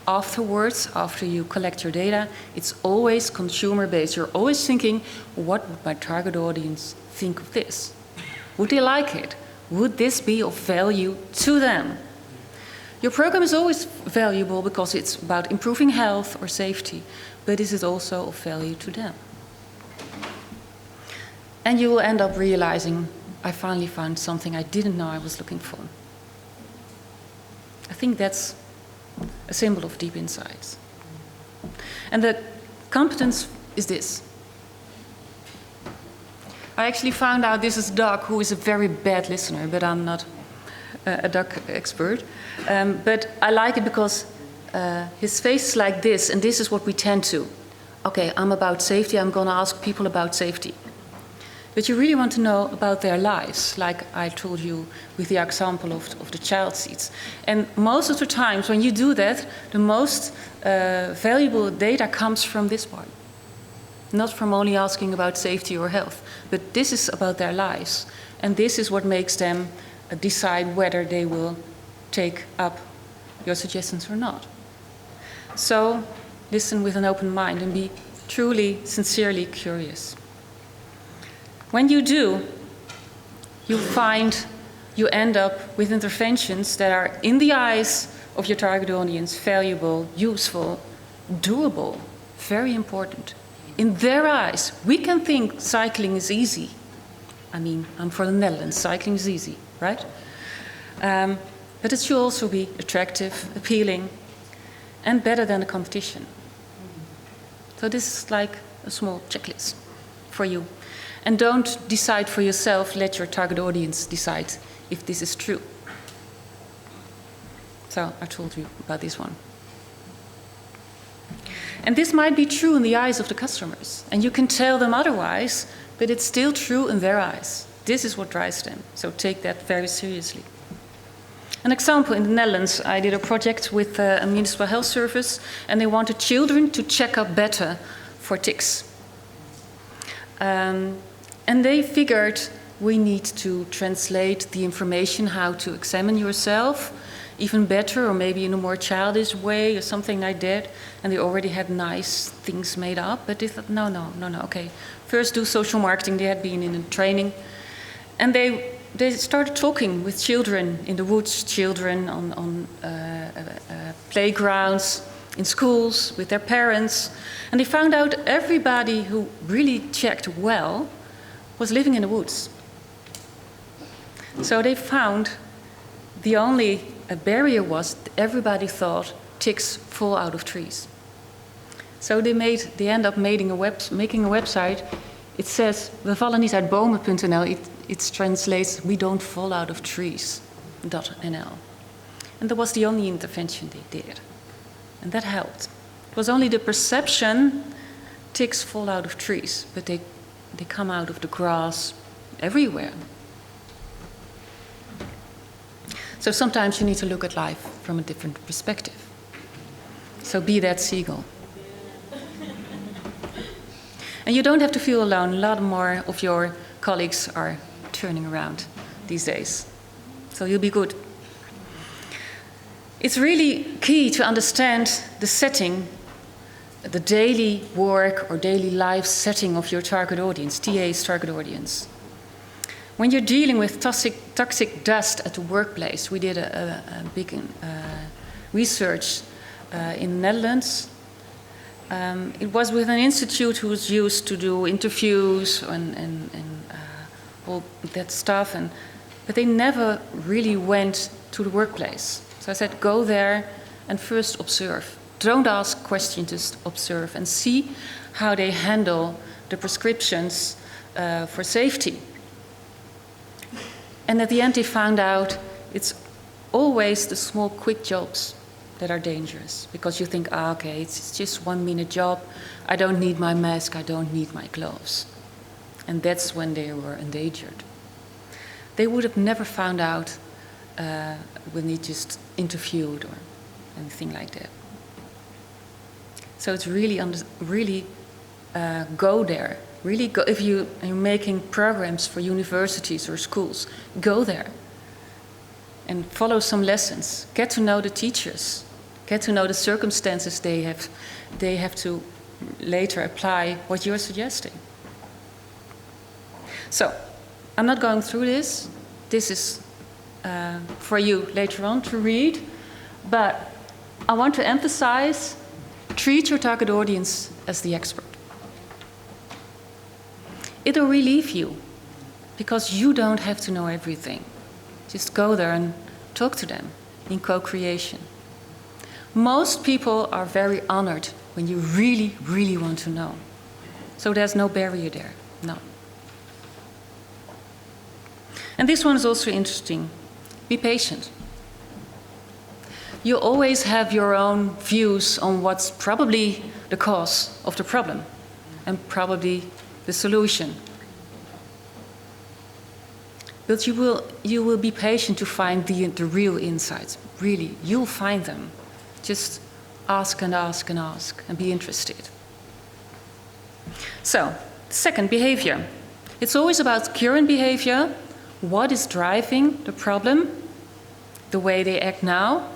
afterwards, after you collect your data, it's always consumer based. You're always thinking, what would my target audience think of this? Would they like it? Would this be of value to them? Your program is always valuable because it's about improving health or safety, but is it also of value to them? And you will end up realizing, I finally found something I didn't know I was looking for. I think that's a symbol of deep insights. And the competence is this. I actually found out this is Doug, who is a very bad listener, but I'm not a Doug expert. But I like it because his face is like this, and this is what we tend to. Okay, I'm about safety, I'm going to ask people about safety. but you really want to know about their lives, like I told you with the example of the child seats. And most of the times when you do that, the most valuable data comes from this part. Not from only asking about safety or health, but this is about their lives. And this is what makes them decide whether they will take up your suggestions or not. So listen with an open mind and be truly, sincerely curious. When you do, you end up with interventions that are, in the eyes of your target audience, valuable, useful, doable, very important. In their eyes, we can think cycling is easy. I mean, I'm from the Netherlands, cycling is easy, right? But it should also be attractive, appealing, and better than the competition. So this is like a small checklist for you. And don't decide for yourself, let your target audience decide if this is true. So I told you about this one. And this might be true in the eyes of the customers, and you can tell them otherwise, but it's still true in their eyes. This is what drives them, so take that very seriously. An example, in the Netherlands, I did a project with a municipal health service, and they wanted children to check up better for ticks. And they figured we need to translate the information how to examine yourself even better, or maybe in a more childish way or something like that. And they already had nice things made up, but they thought, no, okay. First do social marketing, they had been in a training. And they started talking with children in the woods, children on playgrounds, in schools, with their parents. And they found out everybody who really checked well was living in the woods. So they found the only barrier was everybody thought ticks fall out of trees. So they end up making a website. It says, we vallen niet uit bomen.nl. It translates, we don't fall out of trees.nl. And that was the only intervention they did. And that helped. It was only the perception, ticks fall out of trees, but they come out of the grass everywhere. So sometimes you need to look at life from a different perspective. So be that seagull. And you don't have to feel alone. A lot more of your colleagues are turning around these days. So you'll be good. It's really key to understand the setting, the daily work or daily life setting of your target audience, TA's target audience. When you're dealing with toxic dust at the workplace, we did a big research in the Netherlands. It was with an institute who was used to do interviews and all that stuff, but they never really went to the workplace. So I said, go there and first observe. Don't ask questions, just observe and see how they handle the prescriptions for safety. And at the end they found out it's always the small quick jobs that are dangerous, because you think, okay, it's just 1 minute job, I don't need my mask, I don't need my gloves. And that's when they were endangered. They would have never found out when they just interviewed or anything like that. So it's really go there. Really go, if you're making programs for universities or schools, go there and follow some lessons. Get to know the teachers. Get to know the circumstances they have to later apply what you're suggesting. So, I'm not going through this. This is for you later on to read. But I want to emphasize, treat your target audience as the expert. It'll relieve you, because you don't have to know everything. Just go there and talk to them in co-creation. Most people are very honored when you really, really want to know. So there's no barrier there, no. And this one is also interesting. Be patient. You always have your own views on what's probably the cause of the problem and probably the solution. But you will be patient to find the real insights. Really, you'll find them. Just ask and ask and ask and be interested. So, second, behavior. It's always about current behavior. What is driving the problem, the way they act now,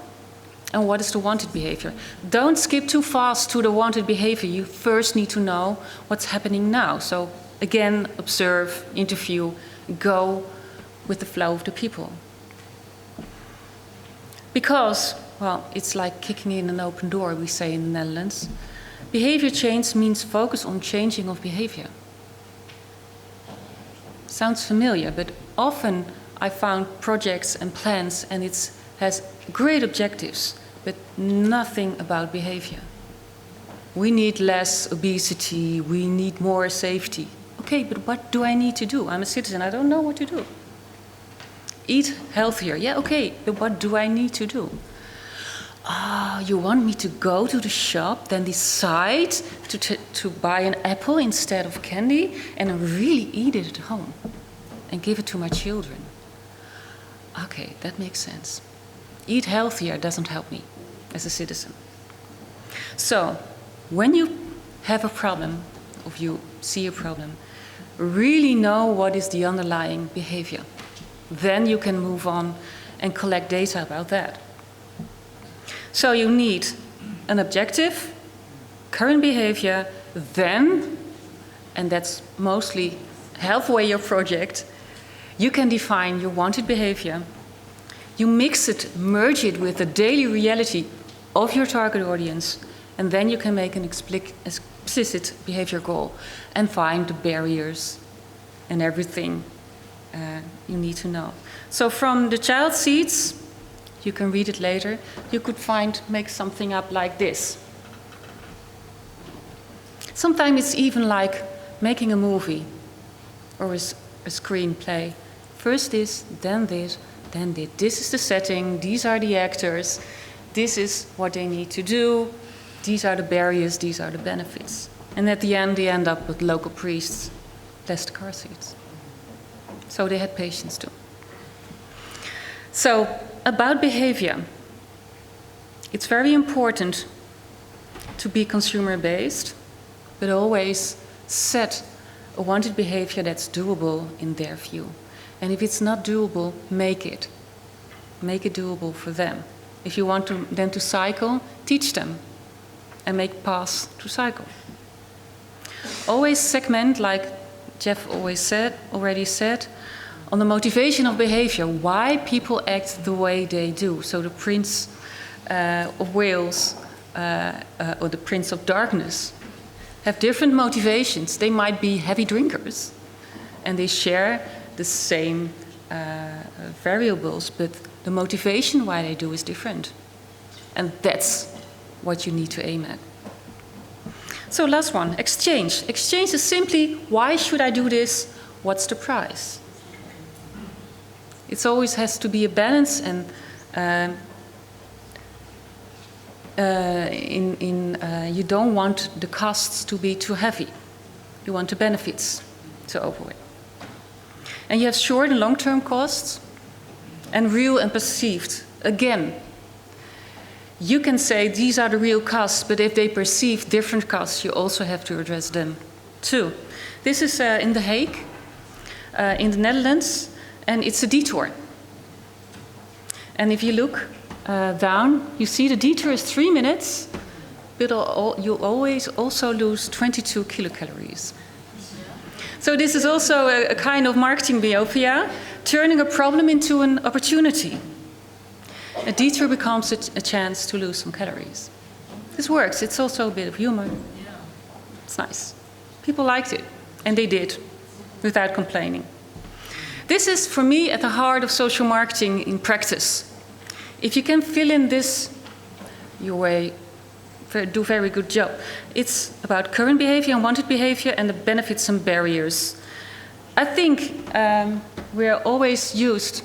and what is the wanted behavior. Don't skip too fast to the wanted behavior. You first need to know what's happening now. So again, observe, interview, go with the flow of the people. Because, well, it's like kicking in an open door, we say in the Netherlands. Behavior change means focus on changing of behavior. Sounds familiar, but often I found projects and plans and it has great objectives, but nothing about behavior. We need less obesity, we need more safety. Okay, but what do I need to do? I'm a citizen, I don't know what to do. Eat healthier, yeah, okay, but what do I need to do? You want me to go to the shop, then decide to buy an apple instead of candy and really eat it at home and give it to my children. Okay, that makes sense. Eat healthier doesn't help me as a citizen. So, when you have a problem, or you see a problem, really know what is the underlying behavior. Then you can move on and collect data about that. So you need an objective, current behavior, then, and that's mostly halfway your project, you can define your wanted behavior. You mix it, merge it with the daily reality of your target audience, and then you can make an explicit behavior goal and find the barriers and everything you need to know. So from the child seats, you can read it later, you could make something up like this. Sometimes it's even like making a movie or a screenplay. First this, then this, then this. This is the setting, these are the actors, this is what they need to do, these are the barriers, these are the benefits. And at the end, they end up with local priests, less the car seats. So they had patience too. So, about behavior. It's very important to be consumer-based, but always set a wanted behavior that's doable in their view. And if it's not doable, make it. Make it doable for them. If you want them to cycle, teach them and make paths to cycle. Always segment, like Jeff already said, on the motivation of behavior, why people act the way they do. So the Prince of Wales or the Prince of Darkness have different motivations. They might be heavy drinkers and they share the same variables, but the motivation why they do is different. And that's what you need to aim at. So last one, exchange. Exchange is simply, why should I do this? What's the price? It always has to be a balance, and you don't want the costs to be too heavy. You want the benefits to outweigh. And you have short and long-term costs, and real and perceived. Again, you can say these are the real costs, but if they perceive different costs, you also have to address them too. This is in The Hague, in the Netherlands, and it's a detour. And if you look down, you see the detour is 3 minutes, but you always also lose 22 kilocalories. So this is also a kind of marketing myopia, turning a problem into an opportunity. A detour becomes a chance to lose some calories. This works. It's also a bit of humor. It's nice. People liked it, and they did, without complaining. This is, for me, at the heart of social marketing in practice. If you can fill in this, you do a very good job. It's about current behavior and wanted behavior and the benefits and barriers. I think we're always used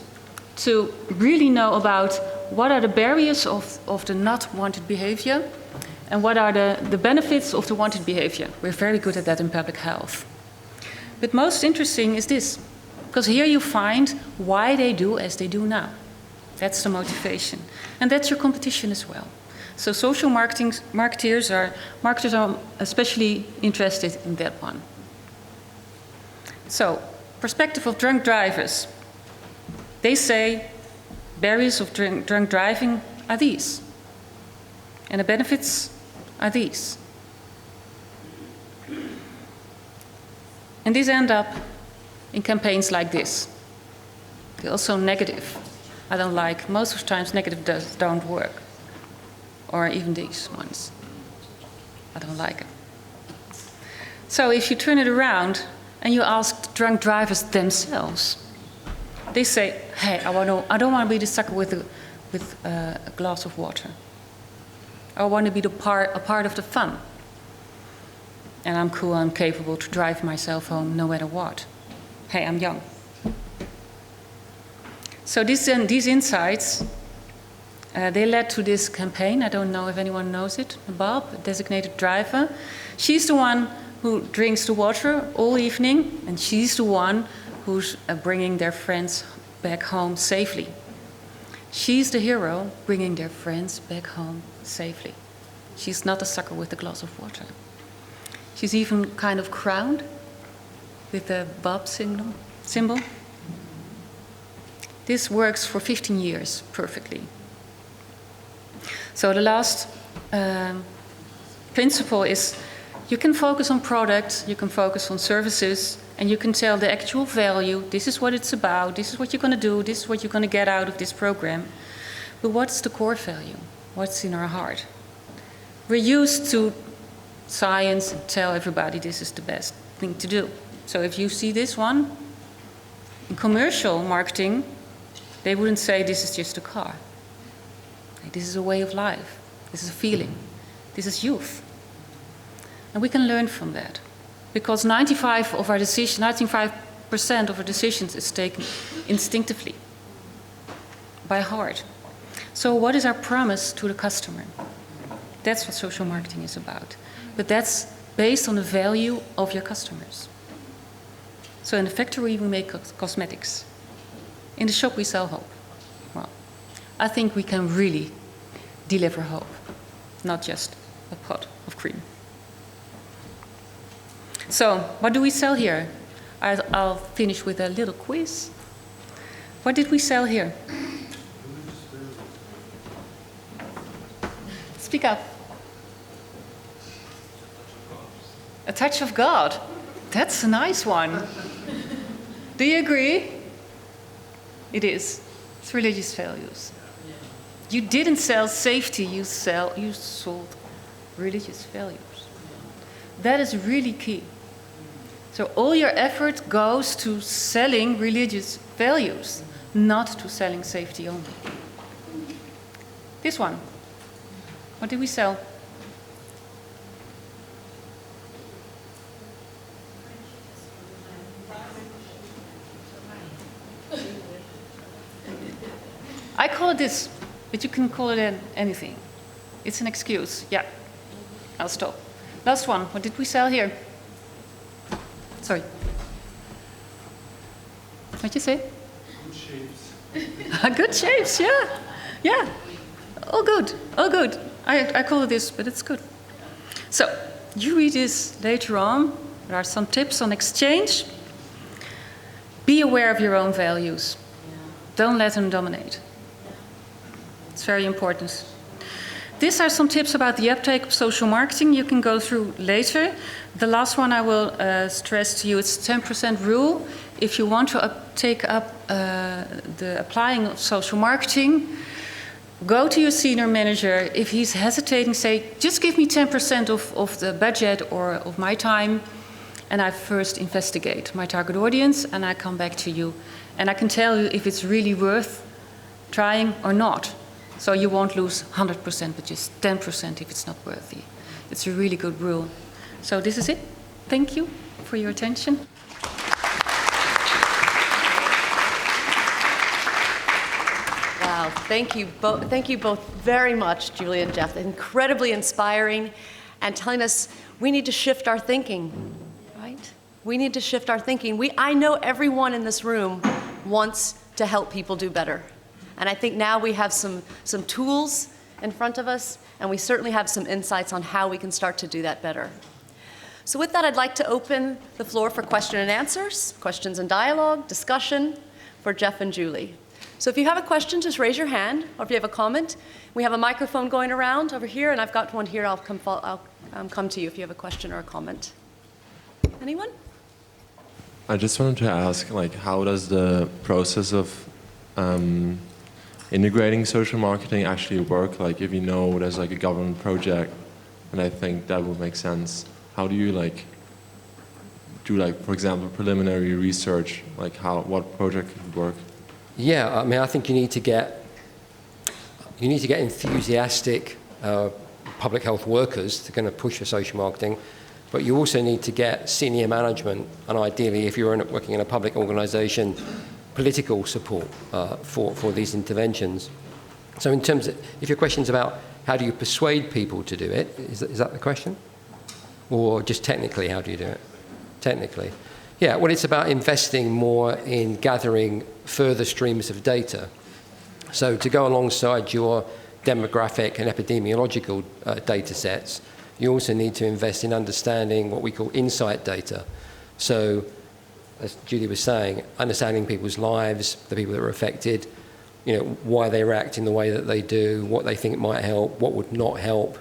to really know about what are the barriers of the not wanted behavior and what are the benefits of the wanted behavior. We're very good at that in public health. But most interesting is this. Because here you find why they do as they do now. That's the motivation. And that's your competition as well. So social marketers are especially interested in that one. So, perspective of drunk drivers. They say barriers of drunk driving are these. And the benefits are these. And these end up in campaigns like this. They're also negative. I don't like, most of the times negative don't work. Or even these ones. I don't like it. So if you turn it around and you ask drunk drivers themselves, they say, hey, I don't want to be the sucker with a glass of water. I want to be a part of the fun. And I'm cool, I'm capable to drive myself home no matter what. Hey, I'm young. So these insights, they led to this campaign. I don't know if anyone knows it. Bob, a designated driver. She's the one who drinks the water all evening, and she's the one who's bringing their friends back home safely. She's the hero bringing their friends back home safely. She's not a sucker with a glass of water. She's even kind of crowned with the Bob symbol. This works for 15 years perfectly. So the last principle is you can focus on products, you can focus on services, and you can tell the actual value. This is what it's about, this is what you're going to do, this is what you're going to get out of this program. But what's the core value? What's in our heart? We're used to science and tell everybody this is the best thing to do. So if you see this one, in commercial marketing, they wouldn't say this is just a car. This is a way of life. This is a feeling. This is youth. And we can learn from that. Because 95% of our decisions is taken instinctively, by heart. So what is our promise to the customer? That's what social marketing is about. But that's based on the value of your customers. So in the factory, we make cosmetics. In the shop, we sell hope. Well, I think we can really deliver hope, not just a pot of cream. So, what do we sell here? I'll finish with a little quiz. What did we sell here? Speak up. A touch of God. That's a nice one. Do you agree? It is. It's religious values. You didn't sell safety, you sold religious values. That is really key. So all your effort goes to selling religious values, not to selling safety only. This one. What did we sell? I call it this, but you can call it anything. It's an excuse. Yeah, I'll stop. Last one. What did we sell here? Sorry. What'd you say? Good shapes. Good shapes, yeah. Yeah. All good. All good. I call it this, but it's good. So, you read this later on. There are some tips on exchange. Be aware of your own values. Don't let them dominate. It's very important. These are some tips about the uptake of social marketing you can go through later. The last one I will stress to you, it's 10% rule. If you want to take up the applying of social marketing, go to your senior manager. If he's hesitating, say, just give me 10% of the budget or of my time, and I first investigate my target audience, and I come back to you. And I can tell you if it's really worth trying or not. So you won't lose 100%, but just 10% if it's not worthy. It's a really good rule. So this is it. Thank you for your attention. Wow, thank you both very much, Julie and Jeff. Incredibly inspiring and telling us we need to shift our thinking, right? We need to shift our thinking. I know everyone in this room wants to help people do better. And I think now we have some tools in front of us, and we certainly have some insights on how we can start to do that better. So with that, I'd like to open the floor for question and answers, questions and dialogue, discussion for Jeff and Julie. So if you have a question, just raise your hand, or if you have a comment. We have a microphone going around over here, and I've got one here. I'll come to you if you have a question or a comment. Anyone? I just wanted to ask, how does the process of integrating social marketing actually work? If you know there's a government project, and I think that would make sense. How do you do for example, preliminary research? What project could work? Yeah, I mean, I think you need to get enthusiastic public health workers that are going to push for social marketing, but you also need to get senior management, and ideally, if you're working in a public organisation, political support for these interventions. So in terms of, if your question's about how do you persuade people to do it, is that the question? Or just technically, how do you do it? Technically. Yeah, well, it's about investing more in gathering further streams of data. So to go alongside your demographic and epidemiological data sets, you also need to invest in understanding what we call insight data. So, as Julie was saying, understanding people's lives, the people that are affected, why they react in the way that they do, what they think might help, what would not help.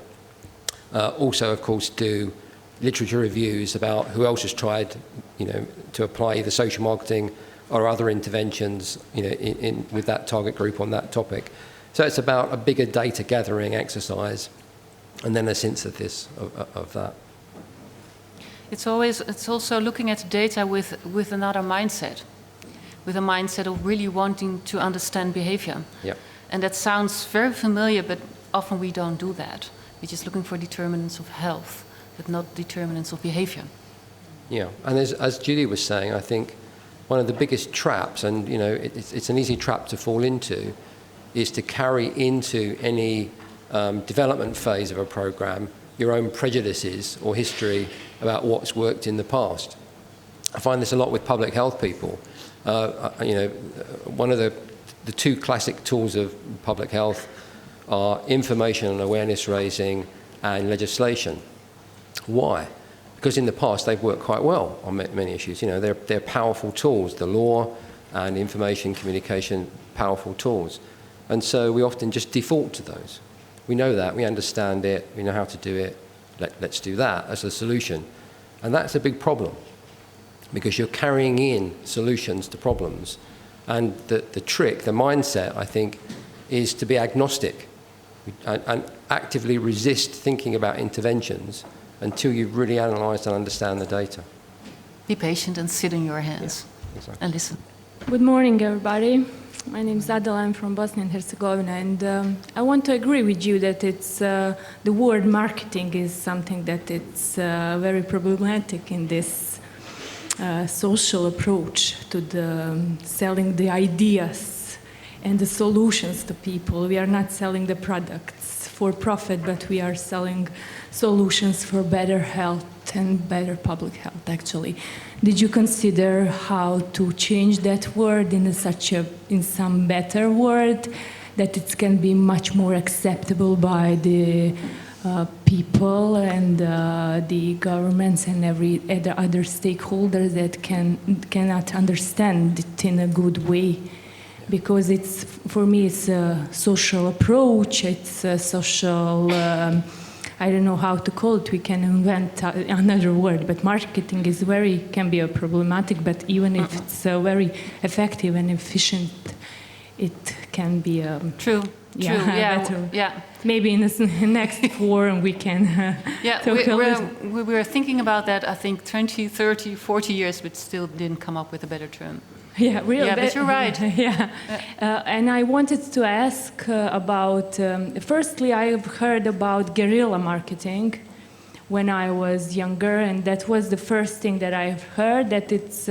Also, of course, do literature reviews about who else has tried, to apply either social marketing or other interventions, with that target group on that topic. So it's about a bigger data gathering exercise, and then a synthesis of that. It's also looking at data with another mindset, with a mindset of really wanting to understand behavior. Yeah. And that sounds very familiar, but often we don't do that. We're just looking for determinants of health, but not determinants of behavior. Yeah, and as Julie was saying, I think one of the biggest traps, and it's an easy trap to fall into, is to carry into any development phase of a program your own prejudices or history about what's worked in the past. I find this a lot with public health people. One of the two classic tools of public health are information and awareness raising and legislation. Why? Because in the past they've worked quite well on many issues. They're powerful tools. The law and information communication, powerful tools. And so we often just default to those. We know that, we understand it, we know how to do it. Let's do that as a solution. And that's a big problem, because you're carrying in solutions to problems. And the trick, the mindset, I think, is to be agnostic and actively resist thinking about interventions until you've really analysed and understand the data. Be patient and sit in your hands, exactly. and listen. Good morning, everybody. My name is Adela. I'm from Bosnia and Herzegovina, and I want to agree with you that it's the word marketing is something that it's very problematic in this social approach to selling the ideas and the solutions to people. We are not selling the products for profit, but we are selling solutions for better health and better public health, actually. Did you consider how to change that word in some better word, that it can be much more acceptable by the people and the governments and every other stakeholders that cannot understand it in a good way? Because for me, it's a social approach, it's a social, I don't know how to call it, we can invent another word, but marketing can be a problematic, but even if it's very effective and efficient, it can be True. better. Yeah. Maybe in the next forum we can we were thinking about that, I think, 20, 30, 40 years, but still didn't come up with a better term. Yeah, really. Yeah, but you're right. Yeah. And I wanted to ask about, firstly, I've heard about guerrilla marketing when I was younger, and that was the first thing that I've heard, that it's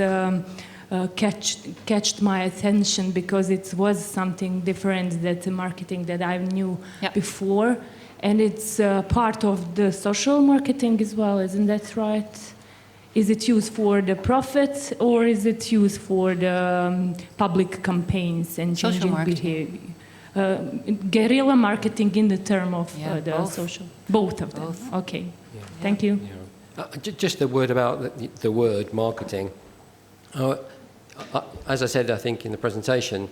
catched my attention because it was something different than the marketing that I knew before. And it's part of the social marketing as well, isn't that right? is it used for the profit or is it used for the public campaigns and Social changing marketing. behavior? Guerrilla marketing in the term of the both. social? Both of them. Both. Okay. Thank you. Just a word about the word marketing. As I said, I think in the presentation,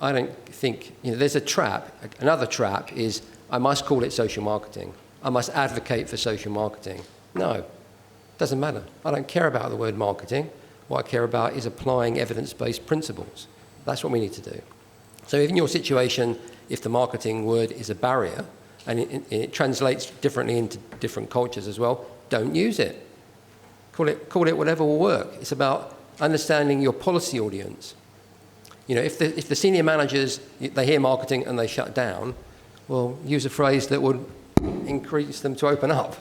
I don't think, there's a trap. Another trap is I must call it social marketing. I must advocate for social marketing. No, doesn't matter. I don't care about the word marketing. What I care about is applying evidence-based principles. That's what we need to do. So in your situation, if the marketing word is a barrier, and it translates differently into different cultures as well, don't use it. Call it whatever will work. It's about understanding your policy audience. If the senior managers, they hear marketing and they shut down, well, use a phrase that would increase them to open up.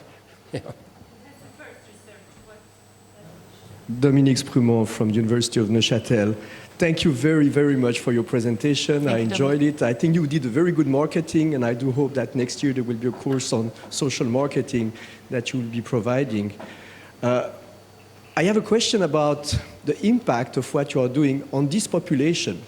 Dominique Sprumont from University of Neuchâtel. Thank you very, very much for your presentation. I enjoyed it. I think you did a very good marketing, and I do hope that next year there will be a course on social marketing that you will be providing. I have a question about the impact of what you are doing on this population.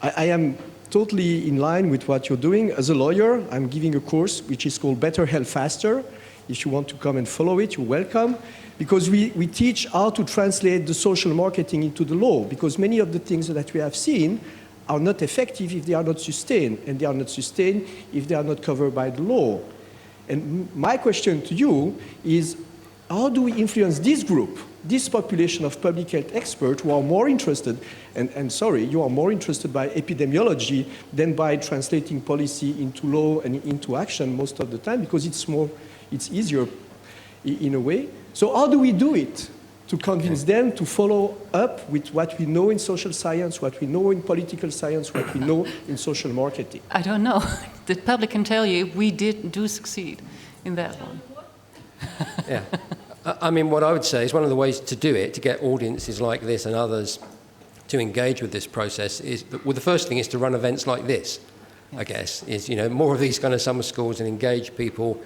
I am totally in line with what you're doing. As a lawyer, I'm giving a course which is called Better Health Faster. If you want to come and follow it, you're welcome. Because we teach how to translate the social marketing into the law, because many of the things that we have seen are not effective if they are not sustained, and they are not sustained if they are not covered by the law. And my question to you is, how do we influence this group, this population of public health experts who are more interested, and sorry, you are more interested by epidemiology than by translating policy into law and into action most of the time, because it's easier in a way. So how do we do it to convince them to follow up with what we know in social science, what we know in political science, what we know in social marketing? I don't know. The public can tell you we do succeed in that one. Yeah. I mean, what I would say is one of the ways to do it, to get audiences like this and others to engage with this process is, well, the first thing is to run events like this, I guess, is, more of these kind of summer schools and engage people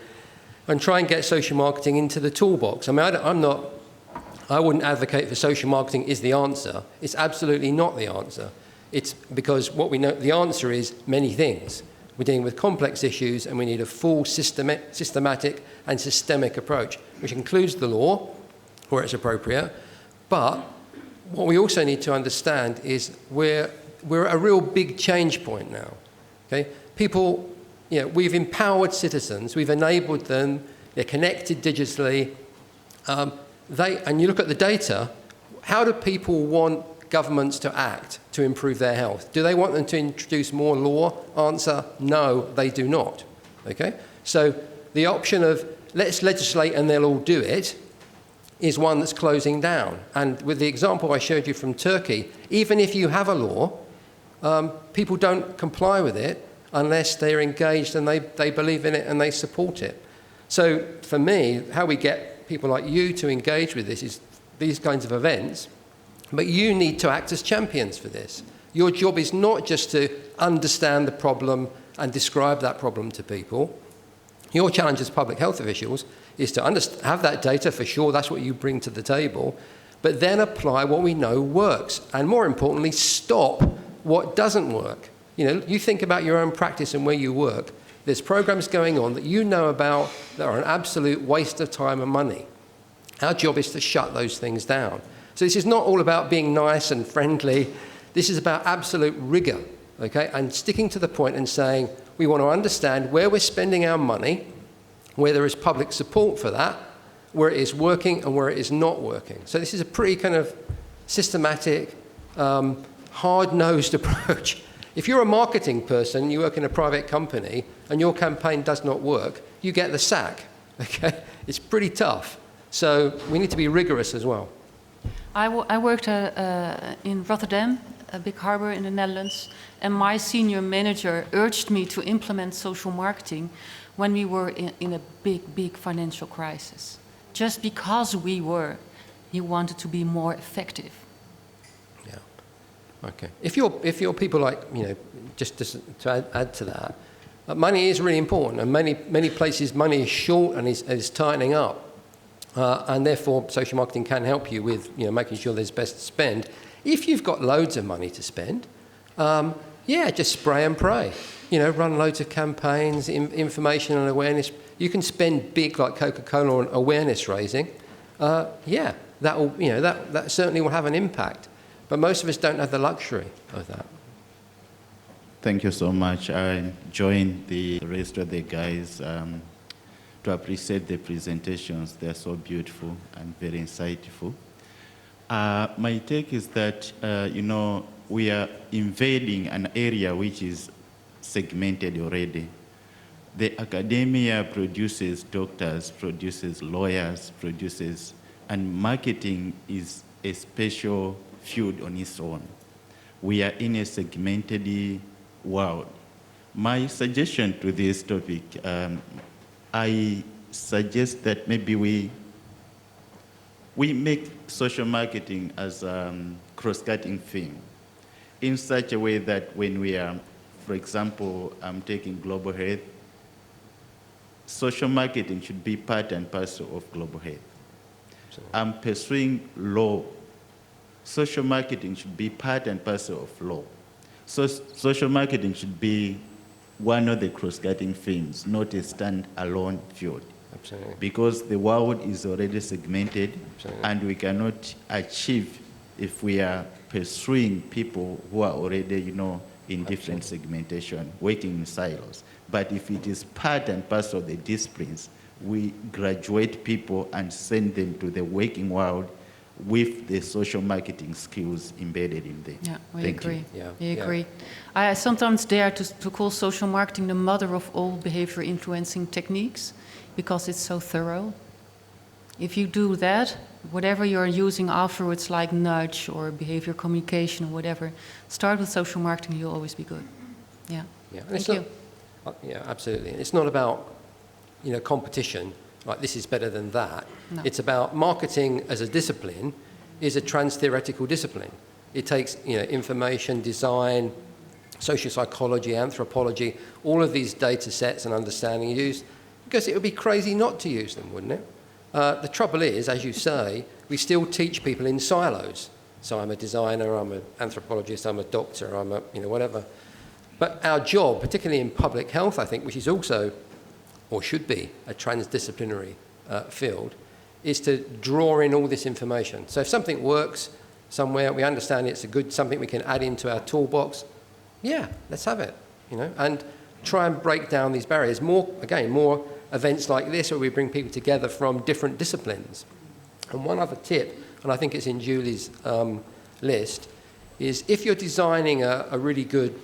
and try and get social marketing into the toolbox. I mean, I wouldn't advocate for social marketing is the answer. It's absolutely not the answer. It's because what we know, the answer is many things. We're dealing with complex issues and we need a full systematic and systemic approach, which includes the law where it's appropriate. But what we also need to understand is we're at a real big change point now. Okay? People, we've empowered citizens, we've enabled them, they're connected digitally. And you look at the data, how do people want governments to act to improve their health? Do they want them to introduce more law? Answer, no, they do not. Okay? So the option of let's legislate and they'll all do it is one that's closing down. And with the example I showed you from Turkey, even if you have a law, people don't comply with it unless they're engaged and they believe in it and they support it. So for me, how we get people like you to engage with this is these kinds of events. But you need to act as champions for this. Your job is not just to understand the problem and describe that problem to people. Your challenge as public health officials is to have that data for sure, that's what you bring to the table, but then apply what we know works. And more importantly, stop what doesn't work. You think about your own practice and where you work. There's programs going on that you know about that are an absolute waste of time and money. Our job is to shut those things down. So this is not all about being nice and friendly. This is about absolute rigor, okay? And sticking to the point and saying, we want to understand where we're spending our money, where there is public support for that, where it is working and where it is not working. So this is a pretty kind of systematic, hard-nosed approach. If you're a marketing person, you work in a private company, and your campaign does not work, you get the sack, okay? It's pretty tough. So we need to be rigorous as well. I worked in Rotterdam, a big harbor in the Netherlands, and my senior manager urged me to implement social marketing when we were in a big financial crisis. Just because he wanted to be more effective. Yeah, okay. If you're people like, just to add to that, money is really important, and many places money is short and is tightening up. and therefore social marketing can help you with making sure there's best to spend. If you've got loads of money to spend, just spray and pray. Run loads of campaigns, information and awareness. You can spend big like Coca-Cola on awareness raising. That will, that certainly will have an impact. But most of us don't have the luxury of that. Thank you so much. I joined the rest of the guys to appreciate the presentations. They're so beautiful and very insightful. My take is that, we are invading an area which is segmented already. The academia produces doctors, produces lawyers, and marketing is a special field on its own. We are in a segmented world. My suggestion to this topic, I suggest that maybe we make social marketing as a cross-cutting thing in such a way that when we are, for example, I'm taking global health, social marketing should be part and parcel of global health. I'm pursuing law. Social marketing should be part and parcel of law. So social marketing should be one of the cross-cutting themes, not a stand-alone field. Absolutely. Because the world is already segmented, Absolutely. and we cannot achieve if we are pursuing people who are already, in different segmentation, working in silos. But if it is part and parcel of the disciplines, we graduate people and send them to the working world with the social marketing skills embedded in them. Yeah, we Thank agree. you. We agree. I sometimes dare to call social marketing the mother of all behavior influencing techniques because it's so thorough. If you do that, whatever you're using afterwards, like nudge or behavior communication or whatever, start with social marketing, you'll always be good. Yeah. Thank you. Yeah, absolutely. It's not about, competition, like this is better than that. No. It's about marketing as a discipline is a trans-theoretical discipline. It takes, information, design, social psychology, anthropology, all of these data sets and understanding used, because it would be crazy not to use them, wouldn't it? The trouble is, as you say, we still teach people in silos. So I'm a designer, I'm an anthropologist, I'm a doctor, I'm a, whatever. But our job, particularly in public health, I think, which is also, or should be, a transdisciplinary field, is to draw in all this information. So if something works somewhere, we understand it's something we can add into our toolbox, let's have it, and try and break down these barriers. More events like this where we bring people together from different disciplines. And one other tip, and I think it's in Julie's list, is if you're designing a really good,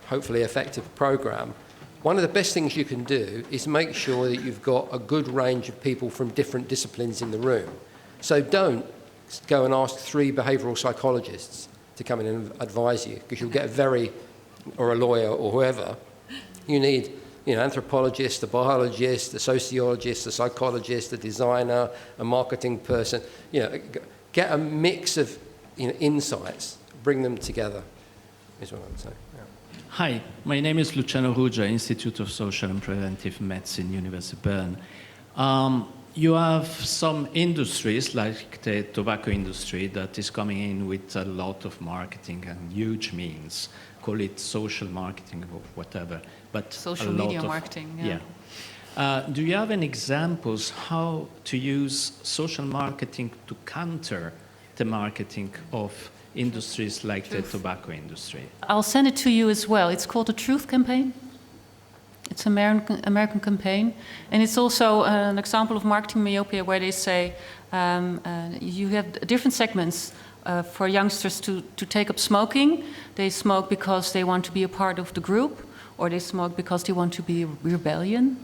hopefully effective program, one of the best things you can do is make sure that you've got a good range of people from different disciplines in the room. So don't go and ask 3 behavioural psychologists to come in and advise you, because you'll get or a lawyer or whoever. You need anthropologist, a biologist, a sociologist, a psychologist, a designer, a marketing person. Get a mix of insights, bring them together, is what I would say. Yeah. Hi, my name is Luciano Rugia, Institute of Social and Preventive Medicine, University of Bern. You have some industries, like the tobacco industry, that is coming in with a lot of marketing and huge means. Call it social marketing or whatever. But social media marketing, do you have any examples how to use social marketing to counter the marketing of industries like the tobacco industry? I'll send it to you as well. It's called the Truth Campaign. It's an American campaign. And it's also an example of marketing myopia where they say you have different segments for youngsters to take up smoking. They smoke because they want to be a part of the group, or they smoke because they want to be rebellion.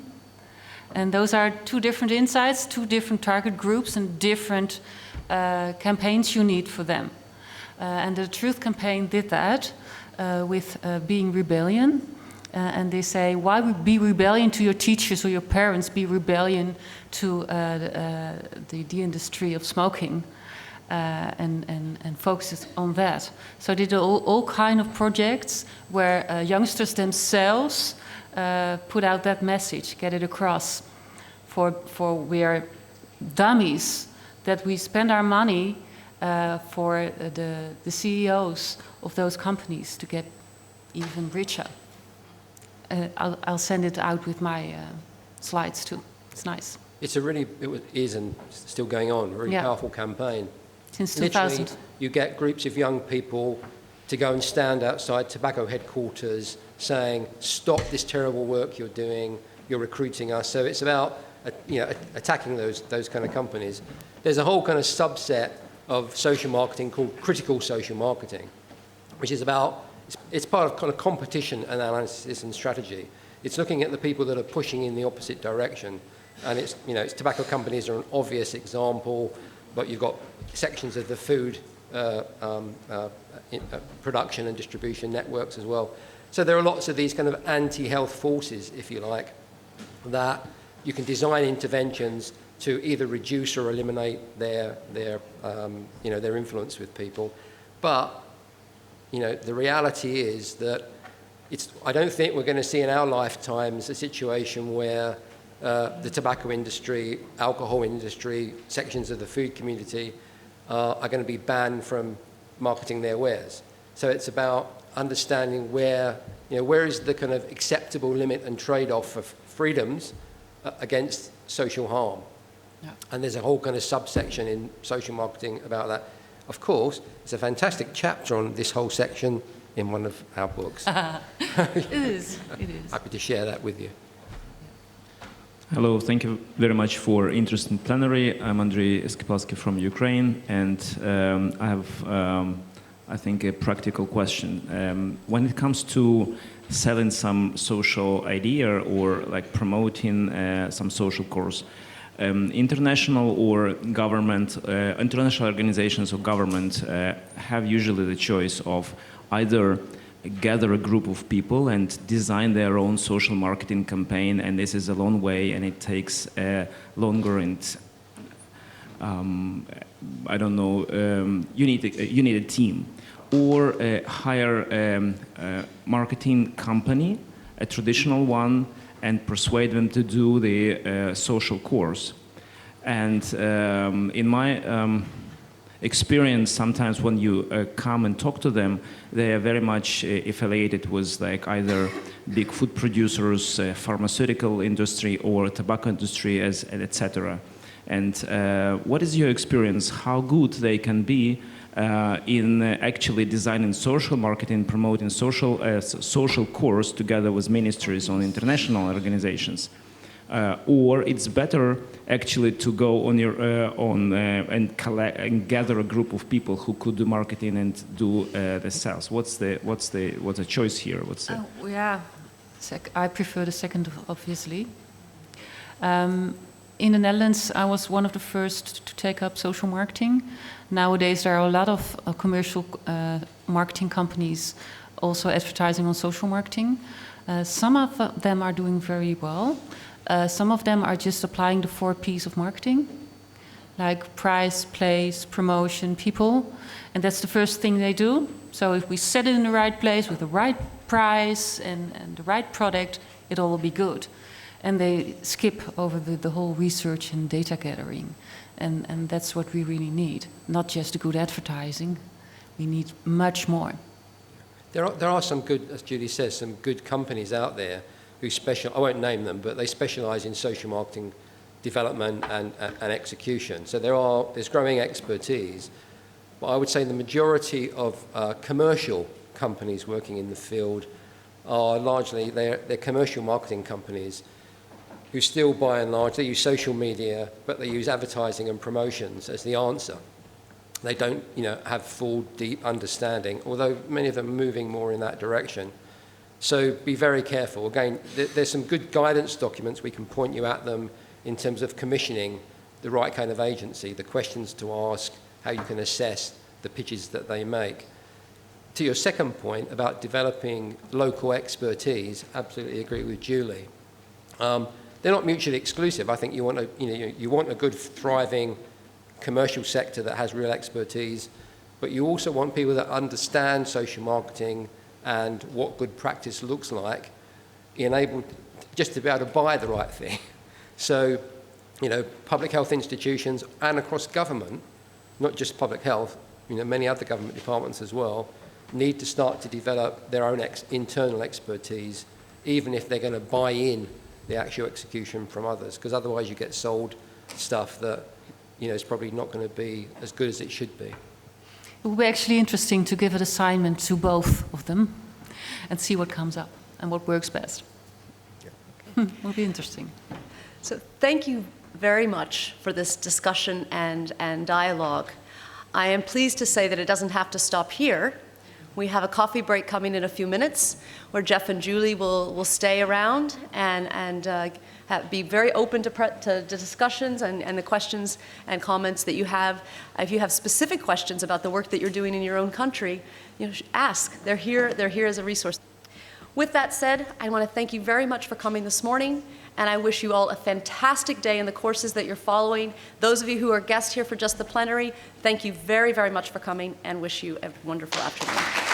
And those are 2 different insights, 2 different target groups, and different campaigns you need for them. And the Truth Campaign did that with being rebellion. And they say, why would be rebellion to your teachers or your parents, be rebellion to the industry of smoking, and focuses on that. So they did all kind of projects where youngsters themselves put out that message, get it across. For we are dummies that we spend our money for the CEOs of those companies to get even richer. I'll send it out with my slides too. It's nice. It's a really, is and still going on, a really powerful campaign. Since Literally, 2000. you get groups of young people to go and stand outside tobacco headquarters saying, stop this terrible work you're doing, you're recruiting us. So it's about attacking those kind of companies. There's a whole kind of subset of social marketing called critical social marketing, which is about, it's part of kind of competition analysis and strategy. It's looking at the people that are pushing in the opposite direction. And it's tobacco companies are an obvious example, but you've got sections of the food production and distribution networks as well. So there are lots of these kind of anti-health forces, if you like, that you can design interventions to either reduce or eliminate their influence with people. But the reality is that I don't think we're going to see in our lifetimes a situation where the tobacco industry, alcohol industry, sections of the food community are going to be banned from marketing their wares. So it's about understanding where is the kind of acceptable limit and trade-off of freedoms against social harm. Yeah. And there's a whole kind of subsection in social marketing about that. Of course, it's a fantastic chapter on this whole section in one of our books. It is. Happy to share that with you. Hello, thank you very much for interesting plenary. I'm Andrei Skipalsky from Ukraine, and I have, I think, a practical question. When it comes to selling some social idea or like promoting some social cause, international or government, international organizations or government have usually the choice of either gather a group of people and design their own social marketing campaign, and this is a long way and it takes longer, and I don't know, you need a team, or hire a marketing company, a traditional one, and persuade them to do the social course. And in my experience, sometimes when you come and talk to them, they are very much affiliated with like either big food producers, pharmaceutical industry, or tobacco industry, etc. And what is your experience? How good they can be in actually designing social marketing, promoting social course together with ministries on international organizations? Or it's better actually to go on your own and collect and gather a group of people who could do marketing and do the sales. What's the choice here? I prefer the second, obviously. In the Netherlands, I was one of the first to take up social marketing. Nowadays, there are a lot of commercial marketing companies also advertising on social marketing. Some of them are doing very well. Some of them are just applying the 4 Ps of marketing, like price, place, promotion, people. And that's the first thing they do. So if we set it in the right place with the right price and the right product, it'll all be good. And they skip over the whole research and data gathering. And that's what we really need. Not just good advertising. We need much more. There are some good, as Julie says, some good companies out there who I won't name them, but they specialize in social marketing development and execution. So there's growing expertise. But I would say the majority of commercial companies working in the field are largely, they're commercial marketing companies who still, by and large, they use social media, but they use advertising and promotions as the answer. They don't, have full, deep understanding, although many of them are moving more in that direction. So be very careful. Again, there's some good guidance documents. We can point you at them in terms of commissioning the right kind of agency, the questions to ask, how you can assess the pitches that they make. To your second point about developing local expertise, absolutely agree with Julie. They're not mutually exclusive. I think you want a good, thriving commercial sector that has real expertise, but you also want people that understand social marketing and what good practice looks like, enabled just to be able to buy the right thing. So, public health institutions and across government, not just public health, many other government departments as well, need to start to develop their own internal expertise, even if they're going to buy in the actual execution from others, because otherwise you get sold stuff that is probably not going to be as good as it should be. It will be actually interesting to give an assignment to both of them and see what comes up and what works best. Yeah. Will be interesting. So thank you very much for this discussion and dialogue. I am pleased to say that it doesn't have to stop here. We have a coffee break coming in a few minutes where Jeff and Julie will stay around and be very open to discussions and the questions and comments that you have. If you have specific questions about the work that you're doing in your own country, ask. They're here as a resource. With that said, I want to thank you very much for coming this morning, and I wish you all a fantastic day in the courses that you're following. Those of you who are guests here for just the plenary, thank you very, very much for coming, and wish you a wonderful afternoon.